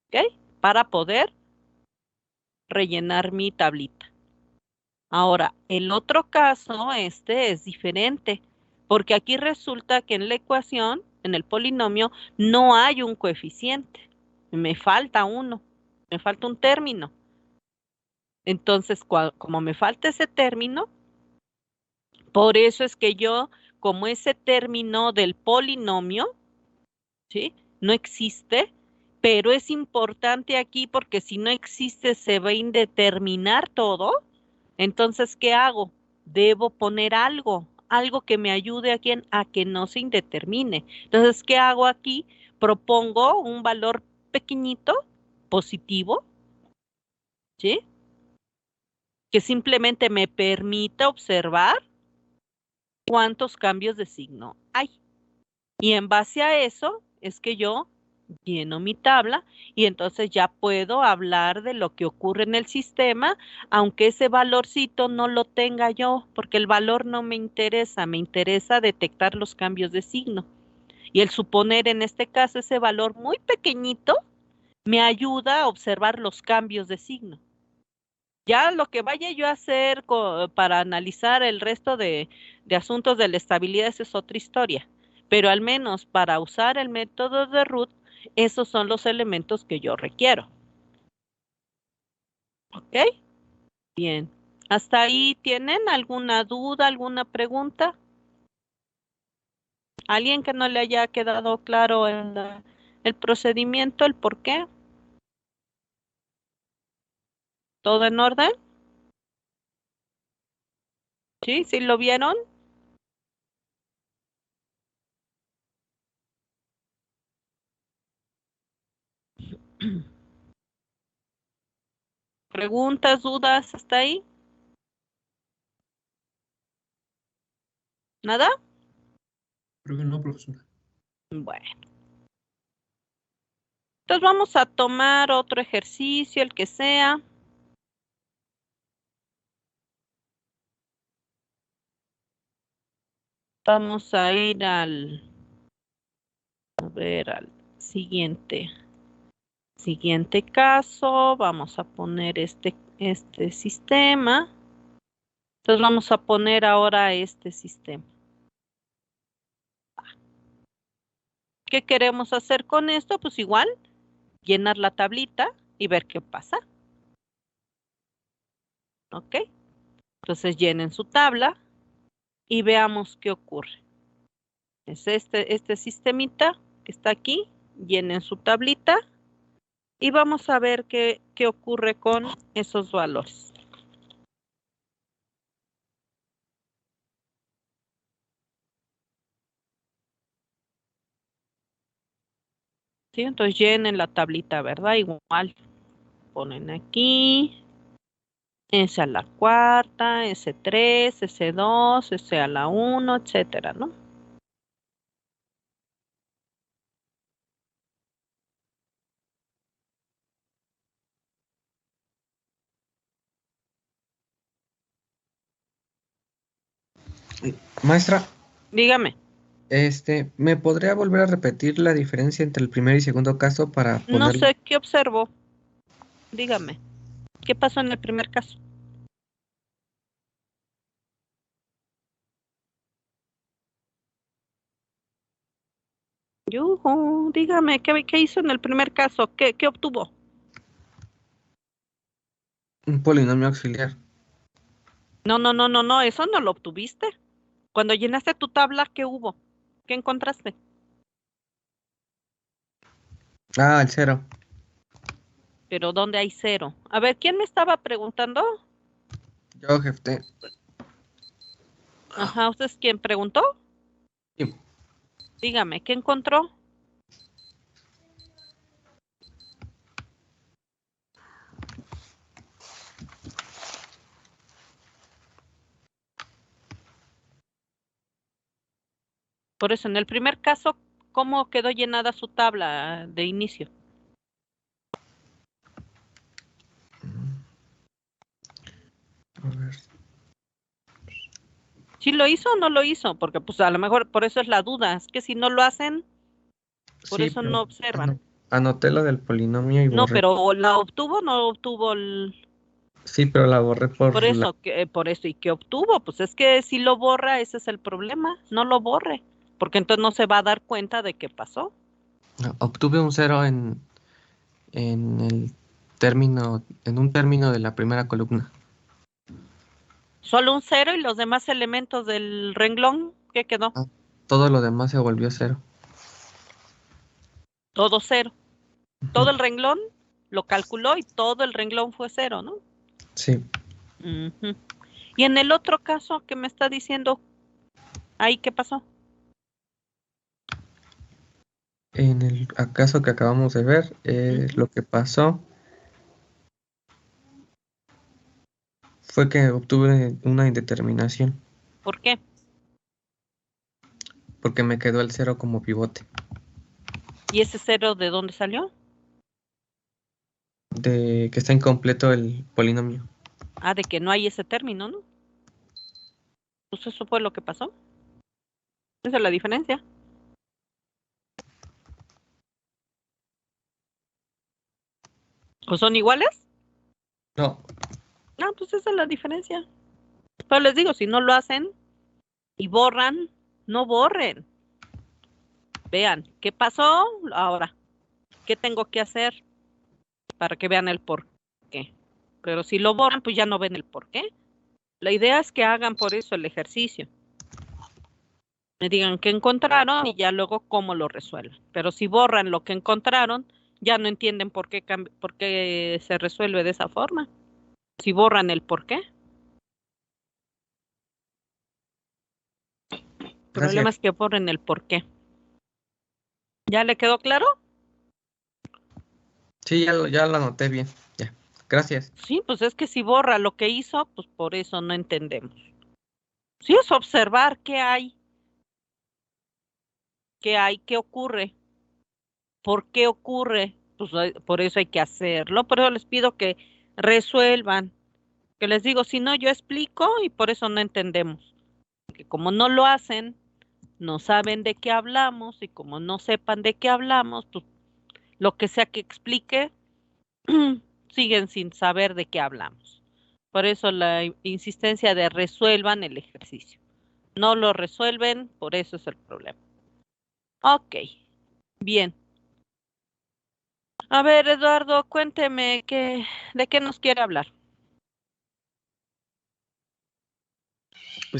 ¿ok? Para poder rellenar mi tablita. Ahora, el otro caso, este es diferente, porque aquí resulta que en la ecuación, en el polinomio, no hay un coeficiente. Me falta uno, me falta un término. Entonces, como me falta ese término, por eso es que yo, como ese término del polinomio, ¿sí? No existe, pero es importante aquí porque si no existe se va a indeterminar todo. Entonces, ¿qué hago? Debo poner algo, algo que me ayude a que no se indetermine. Entonces, ¿qué hago aquí? Propongo un valor pequeñito, positivo, ¿sí? Que simplemente me permita observar cuántos cambios de signo hay. Y en base a eso es que yo lleno mi tabla y entonces ya puedo hablar de lo que ocurre en el sistema, aunque ese valorcito no lo tenga yo, porque el valor no me interesa detectar los cambios de signo. Y el suponer en este caso ese valor muy pequeñito me ayuda a observar los cambios de signo. Ya lo que vaya yo a hacer para analizar el resto de asuntos de la estabilidad, esa es otra historia. Pero al menos para usar el método de Ruth, esos son los elementos que yo requiero. ¿Ok? Bien. ¿Hasta ahí tienen alguna duda, alguna pregunta? ¿Alguien que no le haya quedado claro el procedimiento, el por qué? ¿Todo en orden? ¿Sí? ¿Sí lo vieron? ¿Preguntas, dudas hasta ahí? ¿Nada? Creo que no, profesor. Bueno. Entonces vamos a tomar otro ejercicio, el que sea. Vamos a ir a ver, al siguiente caso. Vamos a poner este sistema. Entonces vamos a poner ahora este sistema. ¿Qué queremos hacer con esto? Pues igual, llenar la tablita y ver qué pasa. ¿Ok? Entonces llenen su tabla y veamos qué ocurre. Es este sistemita que está aquí. Llenen su tablita y vamos a ver qué ocurre con esos valores. ¿Sí? Entonces llenen la tablita, ¿verdad? Igual ponen aquí S a la cuarta, S3, S2, S a la 1, etcétera, ¿no? Maestra, Dígame, ¿me podría volver a repetir la diferencia entre el primer y segundo caso para no ponerlo? sé qué observo. Dígame, ¿qué pasó en el primer caso? Yujú, dígame, ¿qué hizo en el primer caso? ¿Qué obtuvo? Un polinomio auxiliar. No, no, no, no, no, eso no lo obtuviste. Cuando llenaste tu tabla, ¿qué hubo? ¿Qué encontraste? Ah, el cero. Pero ¿dónde hay cero? A ver, ¿quién me estaba preguntando? Yo, jefe. Ajá, ¿usted es quien preguntó? Sí. Dígame, ¿qué encontró? Por eso, en el primer caso, ¿cómo quedó llenada su tabla de inicio? A ver. ¿Sí lo hizo o no lo hizo? Porque pues a lo mejor por eso es la duda. Es que si no lo hacen, por Sí, eso no pero observan. anoté lo del polinomio y No, borré. pero ¿o la obtuvo o no obtuvo Sí, pero la borré por por eso, por eso, ¿y qué obtuvo? Pues es que si lo borra, ese es el problema. No lo borre, porque entonces no se va a dar cuenta de qué pasó. no, obtuve un cero en el término, en un término de la primera columna. Solo un cero y los demás elementos del renglón, ¿qué quedó? Ah, todo lo demás se volvió cero. Todo cero. Todo Ujú. el renglón lo calculó y todo el renglón fue cero, ¿no? Sí, Ujú. Y en el otro caso que me está diciendo, ahí, ¿qué pasó? en el caso que acabamos de ver, Ujú. lo que pasó fue que obtuve una indeterminación ¿Por qué? porque me quedó el cero como pivote, ¿Y ese cero de dónde salió? de que está incompleto el polinomio. Ah, de que no hay ese término, ¿no? Pues eso fue lo que pasó. Esa es la diferencia. ¿O son iguales? No, No, pues esa es la diferencia. Pero les digo, si no lo hacen y borran, no borren. Vean, ¿qué pasó? Ahora, ¿qué tengo que hacer para que vean el por qué? Pero si lo borran, pues ya no ven el por qué. La idea es que hagan por eso el ejercicio. Me digan qué encontraron y ya luego cómo lo resuelven. Pero si borran lo que encontraron, ya no entienden por qué se resuelve de esa forma. Si borran el por qué. El problema gracias. es que borren el por qué. ¿Ya le quedó claro? Sí, ya lo anoté bien. Ya, gracias. Sí, pues es que si borra lo que hizo, pues por eso no entendemos. Sí, es observar qué ocurre, por qué ocurre. Pues por eso hay que hacerlo. Por eso les pido que resuelvan. Que les digo, si no, yo explico y por eso no entendemos. Que como no lo hacen, no saben de qué hablamos y como no sepan de qué hablamos, pues lo que sea que explique, siguen sin saber de qué hablamos. Por eso la insistencia de resuelvan el ejercicio. No lo resuelven, por eso es el problema. Ok, bien. A ver, Eduardo, cuénteme de qué nos quiere hablar.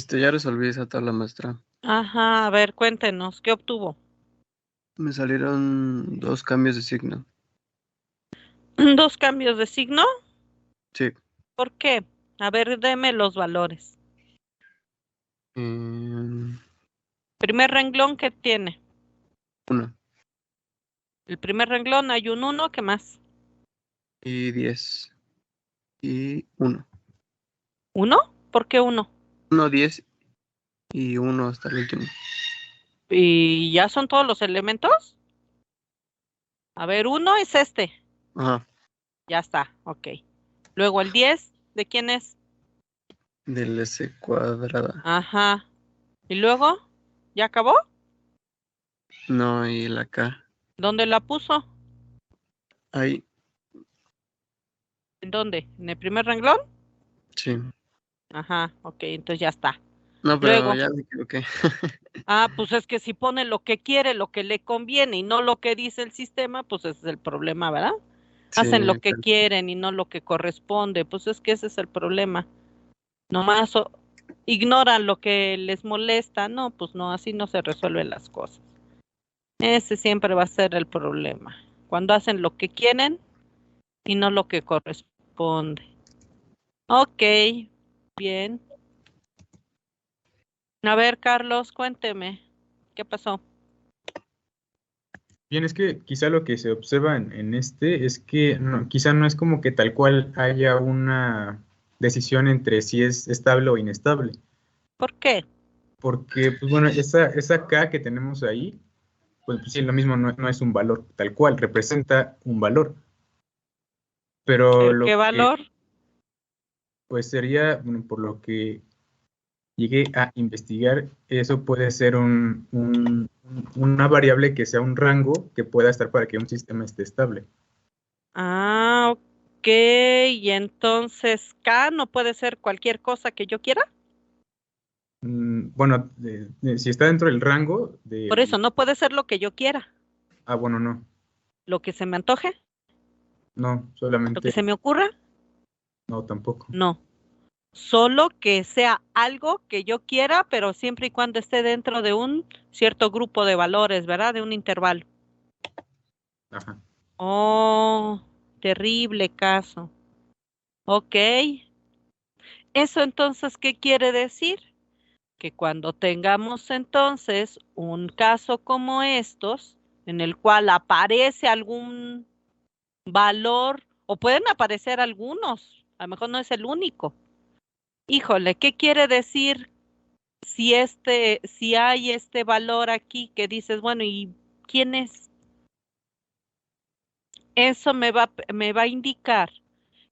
Ya resolví esa tabla maestra. Ajá, a ver, cuéntenos, ¿qué obtuvo? Me salieron dos cambios de signo. Dos cambios de signo. Sí. ¿Por qué? A ver, deme los valores. em, Primer renglón, ¿qué tiene? Uno El primer renglón hay un uno, ¿qué más? y 10 y uno. ¿1? ¿Por qué 1? 1, 10 y 1 hasta el último. ¿Y ya son todos los elementos? A ver, 1 es este. Ajá, Ya está, ok. Luego el 10, ¿de quién es? del S cuadrada. Ajá. ¿Y luego? ¿Ya acabó? No, y la K. ¿Dónde la puso? Ahí, ¿En dónde? ¿En el primer renglón? sí. Ajá, ok, entonces ya está. No, pero Luego, ya me equivoqué. pues es que si pone lo que quiere, lo que le conviene y no lo que dice el sistema, pues ese es el problema, ¿verdad? Sí, Hacen lo que quieren y no lo que corresponde, pues es que ese es el problema. Nomás ignoran lo que les molesta, no, pues no, así no se resuelven las cosas. Ese siempre va a ser el problema. Cuando hacen lo que quieren y no lo que corresponde. Ok, bien. A ver, Carlos, cuénteme, ¿qué pasó? Bien, es que quizá lo que se observa en este es que quizá no es como que tal cual haya una decisión entre si es estable o inestable, ¿Por qué? porque, pues bueno, esa K que tenemos ahí, pues sí, lo mismo no es un valor tal cual, representa un valor, pero lo ¿Qué que valor? pues sería, bueno, por lo que llegué a investigar, eso puede ser una variable que sea un rango que pueda estar para que un sistema esté estable. Ah, ok. Y entonces K no puede ser cualquier cosa que yo quiera. Bueno, si está dentro del rango Por eso, no puede ser lo que yo quiera. bueno, no, Lo que se me antoje, no, lo que solamente, se me ocurra, no, tampoco. no. Solo que sea algo que yo quiera, pero siempre y cuando esté dentro de un cierto grupo de valores, ¿verdad? De un intervalo. Ajá. Oh, terrible caso. Ok. ¿Eso entonces qué quiere decir? Que cuando tengamos entonces un caso como estos, en el cual aparece algún valor, o pueden aparecer algunos, a lo mejor no es el único. Híjole, ¿qué quiere decir si hay este valor aquí que dices, bueno, ¿y quién es? Eso me va a indicar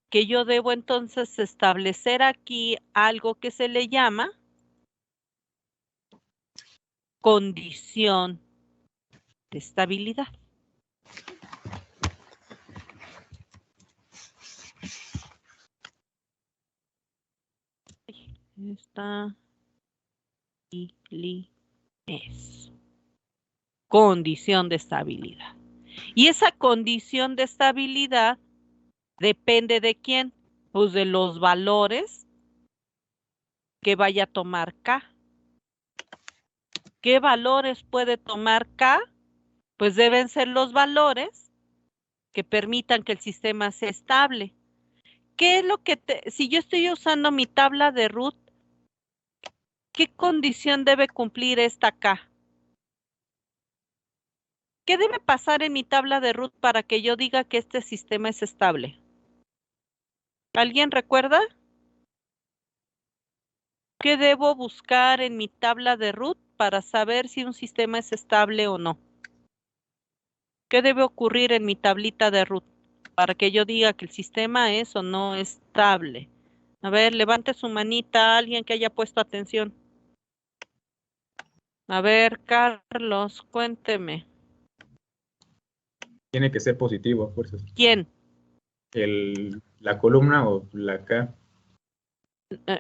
que yo debo entonces establecer aquí algo que se le llama condición de estabilidad. Esta es condición de estabilidad. Y esa condición de estabilidad depende de quién, pues de los valores que vaya a tomar K. ¿Qué valores puede tomar K? Pues deben ser los valores que permitan que el sistema sea estable. ¿Qué es lo que si yo estoy usando mi tabla de root, qué condición debe cumplir esta K? ¿Qué debe pasar en mi tabla de root para que yo diga que este sistema es estable? ¿Alguien recuerda? ¿Qué debo buscar en mi tabla de root para saber si un sistema es estable o no? ¿Qué debe ocurrir en mi tablita de root para que yo diga que el sistema es o no estable? A ver, levante su manita alguien que haya puesto atención. A ver, Carlos, cuénteme. Tiene que ser positivo a fuerzas. ¿Quién? La columna o la K.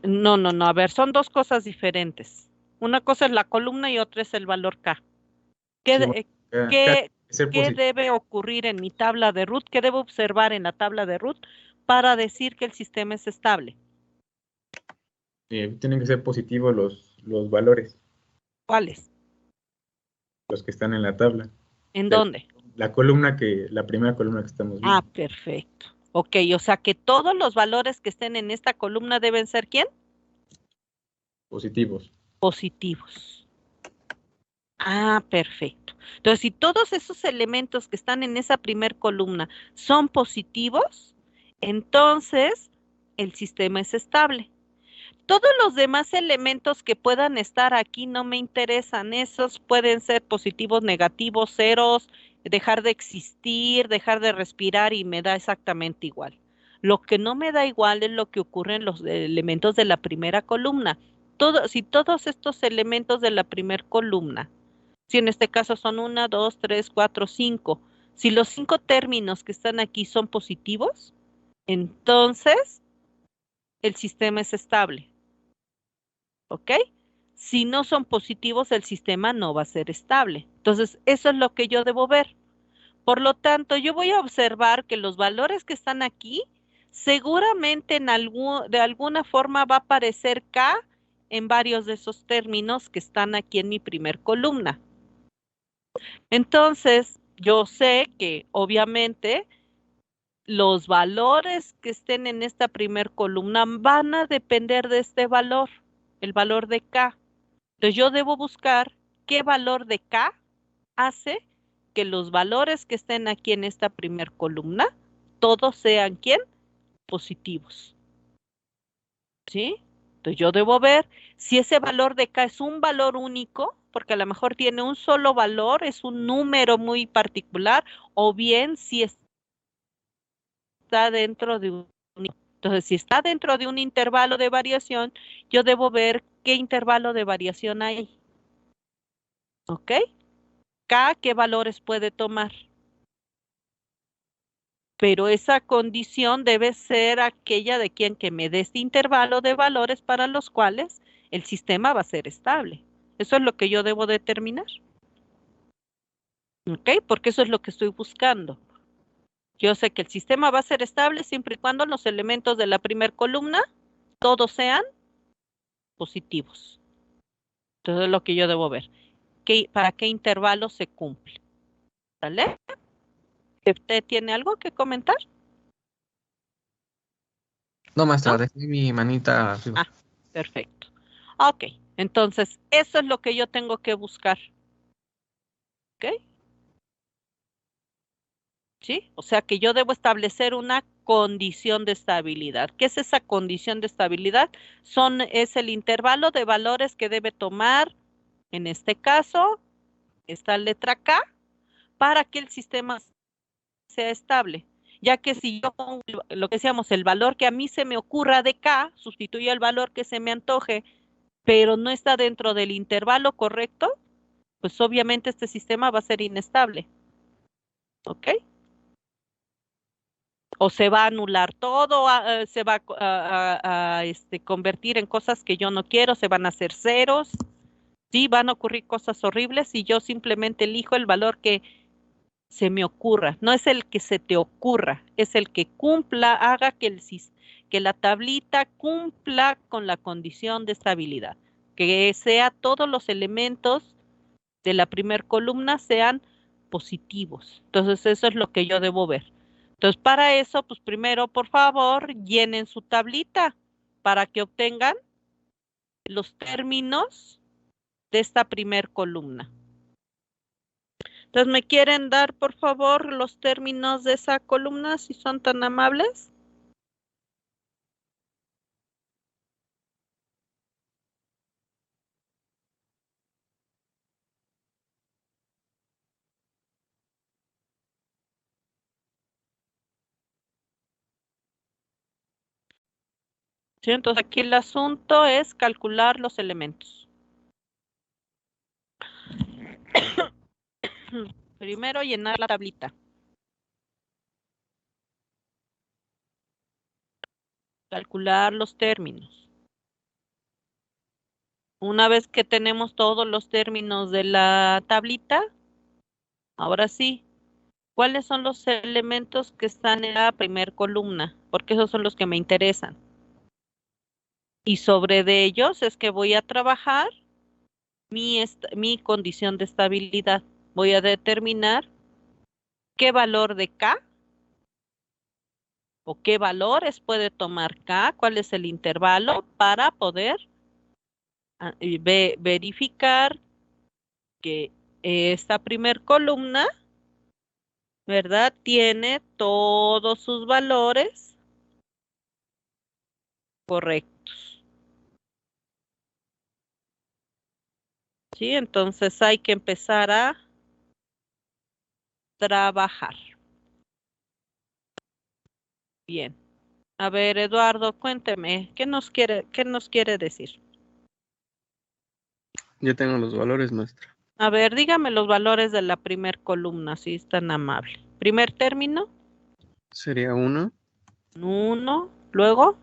No, no, no. A ver, son dos cosas diferentes. Una cosa es la columna y otra es el valor K. ¿Qué, Sí, bueno, K tiene que ser qué positivo. debe ocurrir en mi tabla de root? ¿Qué debo observar en la tabla de root para decir que el sistema es estable? Tienen que ser positivos los valores, ¿Cuáles? los que están en la tabla. ¿En De dónde? la primera columna que estamos Ah, viendo. perfecto. Ok, o sea que todos los valores que estén en esta columna deben ser ¿quién? Positivos. Positivos. Ah, perfecto. Entonces, si todos esos elementos que están en esa primer columna son positivos, entonces el sistema es estable. Todos los demás elementos que puedan estar aquí no me interesan. Esos pueden ser positivos, negativos, ceros, dejar de existir, dejar de respirar y me da exactamente igual. Lo que no me da igual es lo que ocurre en los elementos de la primera columna. Si todos estos elementos de la primera columna, si en este caso son 1, 2, 3, 4, 5, si los 5 términos que están aquí son positivos, entonces el sistema es estable. ¿Ok? Si no son positivos, el sistema no va a ser estable. Entonces, eso es lo que yo debo ver. Por lo tanto, yo voy a observar que los valores que están aquí, seguramente de alguna forma va a aparecer K en varios de esos términos que están aquí en mi primer columna. Entonces, yo sé que obviamente los valores que estén en esta primer columna van a depender de este valor, el valor de K. Entonces yo debo buscar qué valor de K hace que los valores que estén aquí en esta primer columna, todos sean, ¿quién? Positivos. ¿Sí? Entonces yo debo ver si ese valor de K es un valor único, porque a lo mejor tiene un solo valor, es un número muy particular, o bien si está dentro de un... Entonces, si está dentro de un intervalo de variación, yo debo ver qué intervalo de variación hay. ¿Ok? K, ¿qué valores puede tomar? Pero esa condición debe ser aquella de quien que me dé este intervalo de valores para los cuales el sistema va a ser estable. Eso es lo que yo debo determinar. ¿Ok? Porque eso es lo que estoy buscando. Yo sé que el sistema va a ser estable siempre y cuando los elementos de la primera columna todos sean positivos. Entonces es lo que yo debo ver. ¿Para qué intervalo se cumple? ¿Sale? ¿Usted tiene algo que comentar? No, maestra, ¿No? dejé mi manita arriba. Ah, perfecto. Ok, entonces eso es lo que yo tengo que buscar. ¿Ok? ¿Sí? O sea que yo debo establecer una condición de estabilidad. ¿Qué es esa condición de estabilidad? Es el intervalo de valores que debe tomar, en este caso, esta letra K, para que el sistema sea estable. Ya que si yo pongo lo que decíamos, el valor que a mí se me ocurra de K, sustituyo el valor que se me antoje, pero no está dentro del intervalo correcto, pues obviamente este sistema va a ser inestable. ¿Ok? O se va a anular todo, se va a convertir en cosas que yo no quiero, se van a hacer ceros, sí, van a ocurrir cosas horribles y yo simplemente elijo el valor que se me ocurra. No es el que se te ocurra, es el que cumpla, haga que la tablita cumpla con la condición de estabilidad, que sea todos los elementos de la primer columna sean positivos. Entonces, eso es lo que yo debo ver. Entonces, para eso, pues primero, por favor, llenen su tablita para que obtengan los términos de esta primer columna. Entonces, ¿me quieren dar, por favor, los términos de esa columna, si son tan amables? Sí, entonces aquí el asunto es calcular los elementos. Primero, llenar la tablita. Calcular los términos. Una vez que tenemos todos los términos de la tablita, ahora sí, ¿cuáles son los elementos que están en la primer columna? Porque esos son los que me interesan. Y sobre de ellos es que voy a trabajar mi condición de estabilidad. Voy a determinar qué valor de K o qué valores puede tomar K, cuál es el intervalo para poder verificar que esta primer columna, ¿verdad? Tiene todos sus valores correctos. Sí, entonces hay que empezar a trabajar. Bien. A ver, Eduardo, cuénteme, qué nos quiere decir? Ya tengo los valores, maestra. A ver, dígame los valores de la primer columna, si es tan amable. Primer término, Sería 1, 1, luego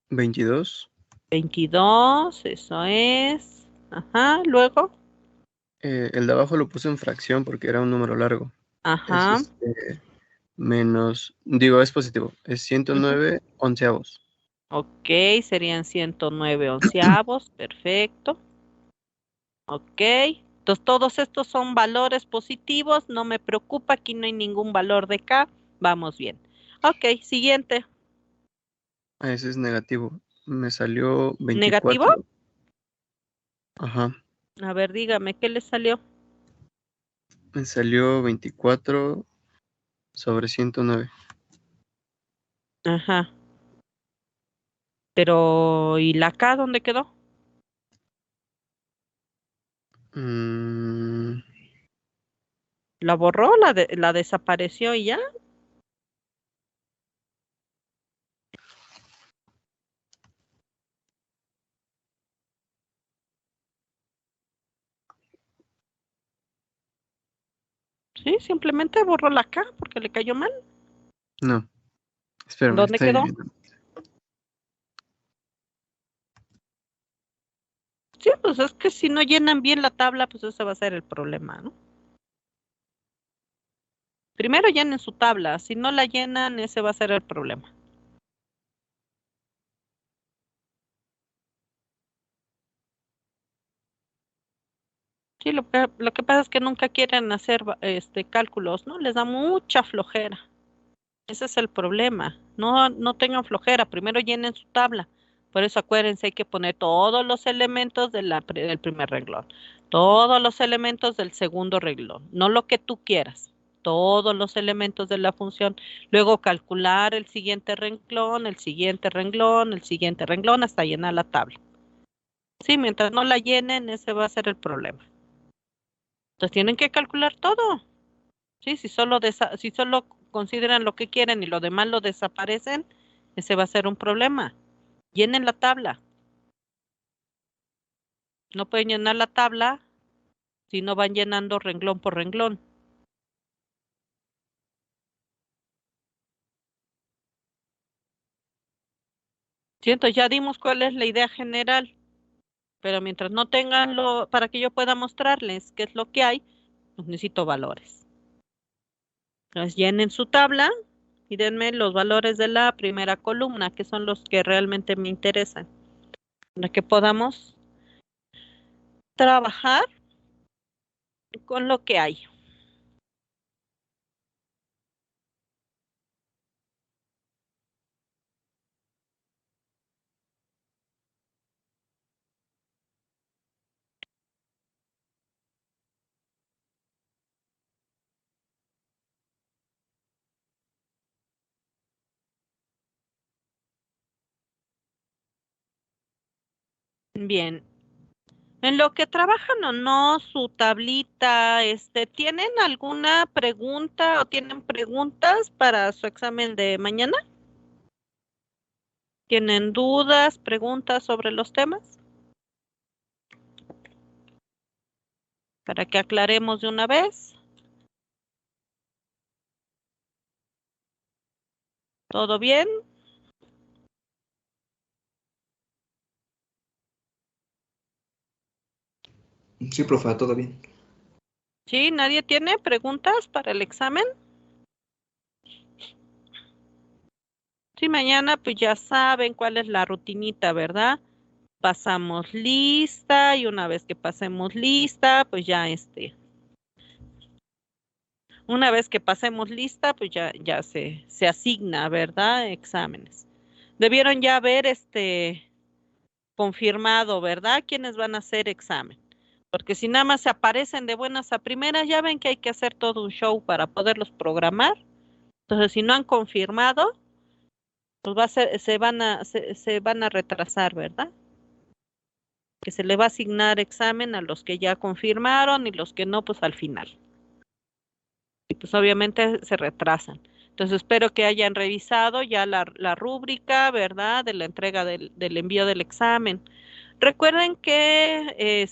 22. 22, eso es. Ajá, luego, El de abajo lo puse en fracción porque era un número largo. Es ajá, menos, digo, es positivo. Es ujú. 109 onceavos. Ok, serían 109 onceavos, perfecto. Ok, entonces todos estos son valores positivos, no me preocupa, aquí no hay ningún valor de K, vamos bien. Ok, siguiente. Ese es negativo. Me salió ¿Negativo? 24. Ajá. A ver, dígame, ¿qué le salió? Me salió 24 sobre 109. Ajá, pero ¿y la K dónde quedó? Mm, ¿La borró? ¿La desapareció y ya? Sí, simplemente borró la K porque le cayó mal. no, espérame, ¿Dónde estoy quedó? viendo. Sí, pues es que si no llenan bien la tabla, pues ese va a ser el problema, ¿no? Primero llenen su tabla, si no la llenan, ese va a ser el problema. Sí, lo que pasa es que nunca quieren hacer cálculos, ¿no? Les da mucha flojera. Ese es el problema. No, no tengan flojera, primero llenen su tabla. Por eso acuérdense, hay que poner todos los elementos del primer renglón, todos los elementos del segundo renglón, no lo que tú quieras, todos los elementos de la función. Luego calcular el siguiente renglón, el siguiente renglón, el siguiente renglón, hasta llenar la tabla. Sí, mientras no la llenen, ese va a ser el problema. Entonces tienen que calcular todo. Sí, si solo consideran lo que quieren y lo demás lo desaparecen, ese va a ser un problema. Llenen la tabla. No pueden llenar la tabla si no van llenando renglón por renglón. Siento, ya dimos cuál es la idea general, pero mientras no tengan para que yo pueda mostrarles qué es lo que hay, pues necesito valores. Entonces llenen su tabla y denme los valores de la primera columna, que son los que realmente me interesan, para que podamos trabajar con lo que hay. Bien, en lo que trabajan o no su tablita, ¿tienen alguna pregunta o tienen preguntas para su examen de mañana? ¿Tienen dudas, preguntas sobre los temas? Para que aclaremos de una vez. ¿Todo bien? Sí, profe, todo bien. ¿Sí? ¿Nadie tiene preguntas para el examen? Sí, mañana pues ya saben cuál es la rutinita, ¿verdad? Pasamos lista y una vez que pasemos lista, pues ya una vez que pasemos lista, pues ya se asigna, ¿verdad? Exámenes. Debieron ya haber confirmado, ¿verdad? ¿Quiénes van a hacer examen? Porque si nada más se aparecen de buenas a primeras, ya ven que hay que hacer todo un show para poderlos programar. Entonces, si no han confirmado, pues se van a retrasar, ¿verdad? que se le va a asignar examen a los que ya confirmaron y los que no, pues al final. Y pues obviamente se retrasan. Entonces espero que hayan revisado ya la rúbrica, ¿verdad? De la entrega del envío del examen. Recuerden que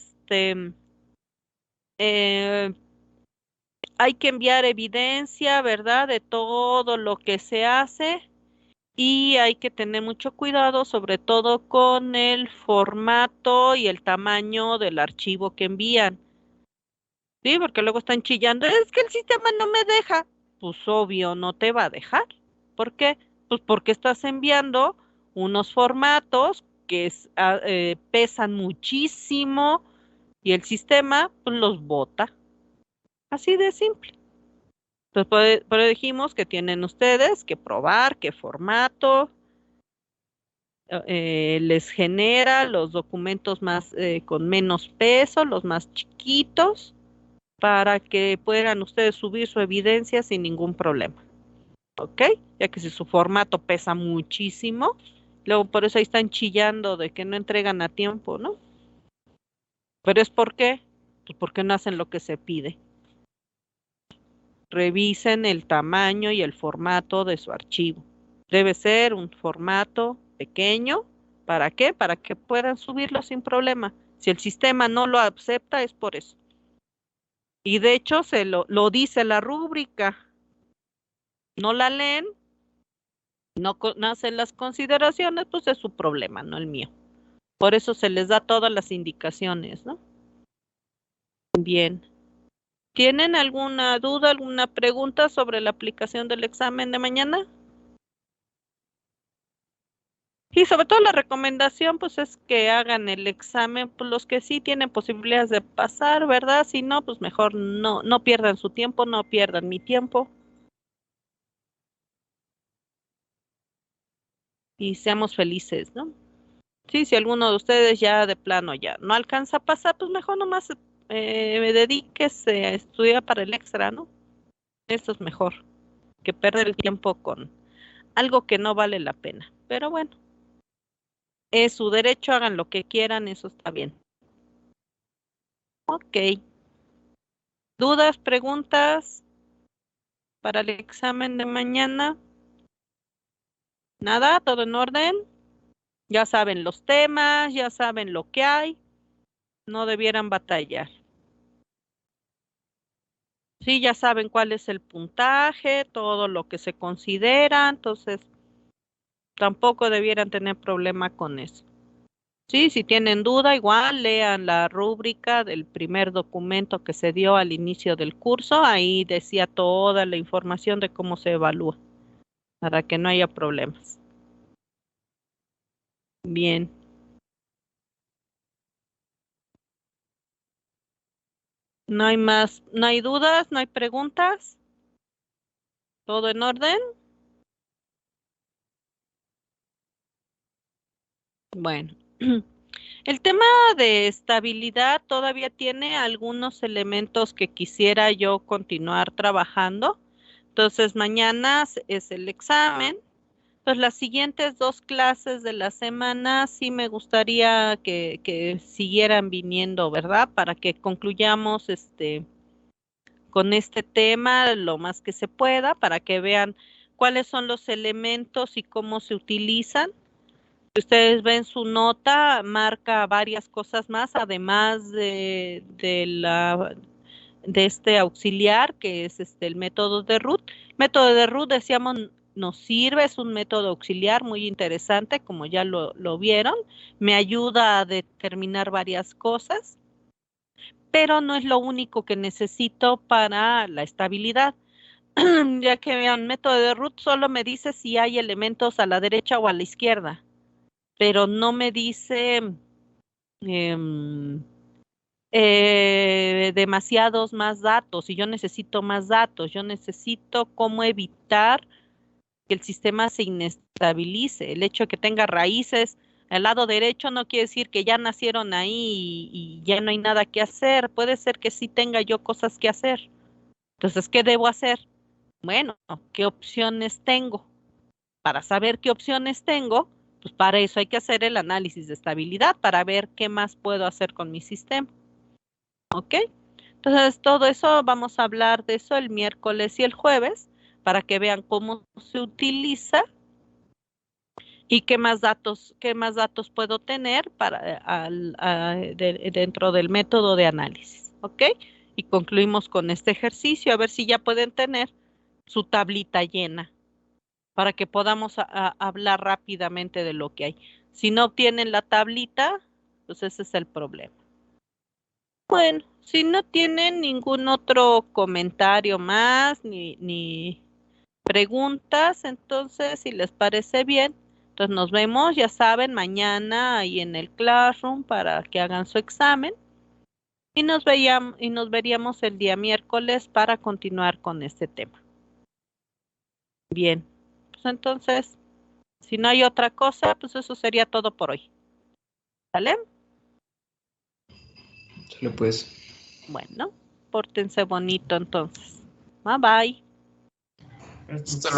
eh, hay que enviar evidencia, ¿verdad? De todo lo que se hace y hay que tener mucho cuidado, sobre todo con el formato y el tamaño del archivo que envían. Sí, porque luego están chillando, es que el sistema no me deja. Pues obvio, no te va a dejar. ¿Por qué? Pues porque estás enviando unos formatos que pesan muchísimo y el sistema pues, los bota. Así de simple. Entonces, por eso dijimos que tienen ustedes que probar qué formato les genera los documentos más con menos peso, los más chiquitos para que puedan ustedes subir su evidencia sin ningún problema. ¿Ok? Ya que si su formato pesa muchísimo, luego por eso ahí están chillando de que no entregan a tiempo, ¿no? Pero es ¿por qué? Pues porque no hacen lo que se pide. Revisen el tamaño y el formato de su archivo. Debe ser un formato pequeño. ¿Para qué? Para que puedan subirlo sin problema. Si el sistema no lo acepta, es por eso. Y de hecho, se lo dice la rúbrica. No la leen, no hacen las consideraciones, pues es su problema, no el mío. Por eso se les da todas las indicaciones, ¿no? Bien. ¿Tienen alguna duda, alguna pregunta sobre la aplicación del examen de mañana? Y sobre todo la recomendación, pues es que hagan el examen, pues los que sí tienen posibilidades de pasar, ¿verdad? Si no, pues mejor no pierdan su tiempo, no pierdan mi tiempo. Y seamos felices, ¿no? Sí, si alguno de ustedes ya de plano ya no alcanza a pasar, pues mejor nomás dedíquese a estudiar para el extra, ¿no? Eso es mejor que perder el tiempo con algo que no vale la pena. Pero bueno, es su derecho, hagan lo que quieran, eso está bien. Ok. ¿Dudas, preguntas para el examen de mañana? ¿Nada? ¿Todo en orden? Ya saben los temas, ya saben lo que hay, no debieran batallar. Sí, ya saben cuál es el puntaje, todo lo que se considera, entonces tampoco debieran tener problema con eso. Sí, si tienen duda, igual lean la rúbrica del primer documento que se dio al inicio del curso, ahí decía toda la información de cómo se evalúa, para que no haya problemas. Bien. No hay más, no hay dudas, no hay preguntas. ¿Todo en orden? Bueno. El tema de estabilidad todavía tiene algunos elementos que quisiera yo continuar trabajando. Entonces, mañana es el examen. Entonces, las siguientes dos clases de la semana sí me gustaría que siguieran viniendo, ¿verdad? Para que concluyamos con este tema lo más que se pueda, para que vean cuáles son los elementos y cómo se utilizan. Si ustedes ven su nota, marca varias cosas más, además de este auxiliar, que es el método de Root. Método de Root, decíamos, nos sirve, es un método auxiliar muy interesante, como ya lo vieron. Me ayuda a determinar varias cosas, pero no es lo único que necesito para la estabilidad. Ya que vean, método de Root solo me dice si hay elementos a la derecha o a la izquierda, pero no me dice em, demasiados más datos y yo necesito más datos, yo necesito cómo evitar que el sistema se inestabilice. El hecho de que tenga raíces al lado derecho no quiere decir que ya nacieron ahí y ya no hay nada que hacer. Puede ser que sí tenga yo cosas que hacer. Entonces, ¿qué debo hacer? Bueno, ¿qué opciones tengo? Para saber qué opciones tengo, Pues para eso hay que hacer el análisis de estabilidad, para ver qué más puedo hacer con mi sistema. ¿Ok? Entonces, todo eso, vamos a hablar de eso el miércoles y el jueves, para que vean cómo se utiliza y qué más datos puedo tener dentro del método de análisis. ¿Ok? Y concluimos con este ejercicio, a ver si ya pueden tener su tablita llena, para que podamos hablar rápidamente de lo que hay. Si no obtienen la tablita, pues ese es el problema. Bueno, si no tienen ningún otro comentario más, ni preguntas, entonces, si les parece bien, entonces nos vemos, ya saben, mañana ahí en el Classroom para que hagan su examen y nos veríamos el día miércoles para continuar con este tema. Bien, pues entonces, si no hay otra cosa, pues eso sería todo por hoy. ¿Sale? Sale pues. Bueno, pórtense bonito entonces. Bye bye. Hasta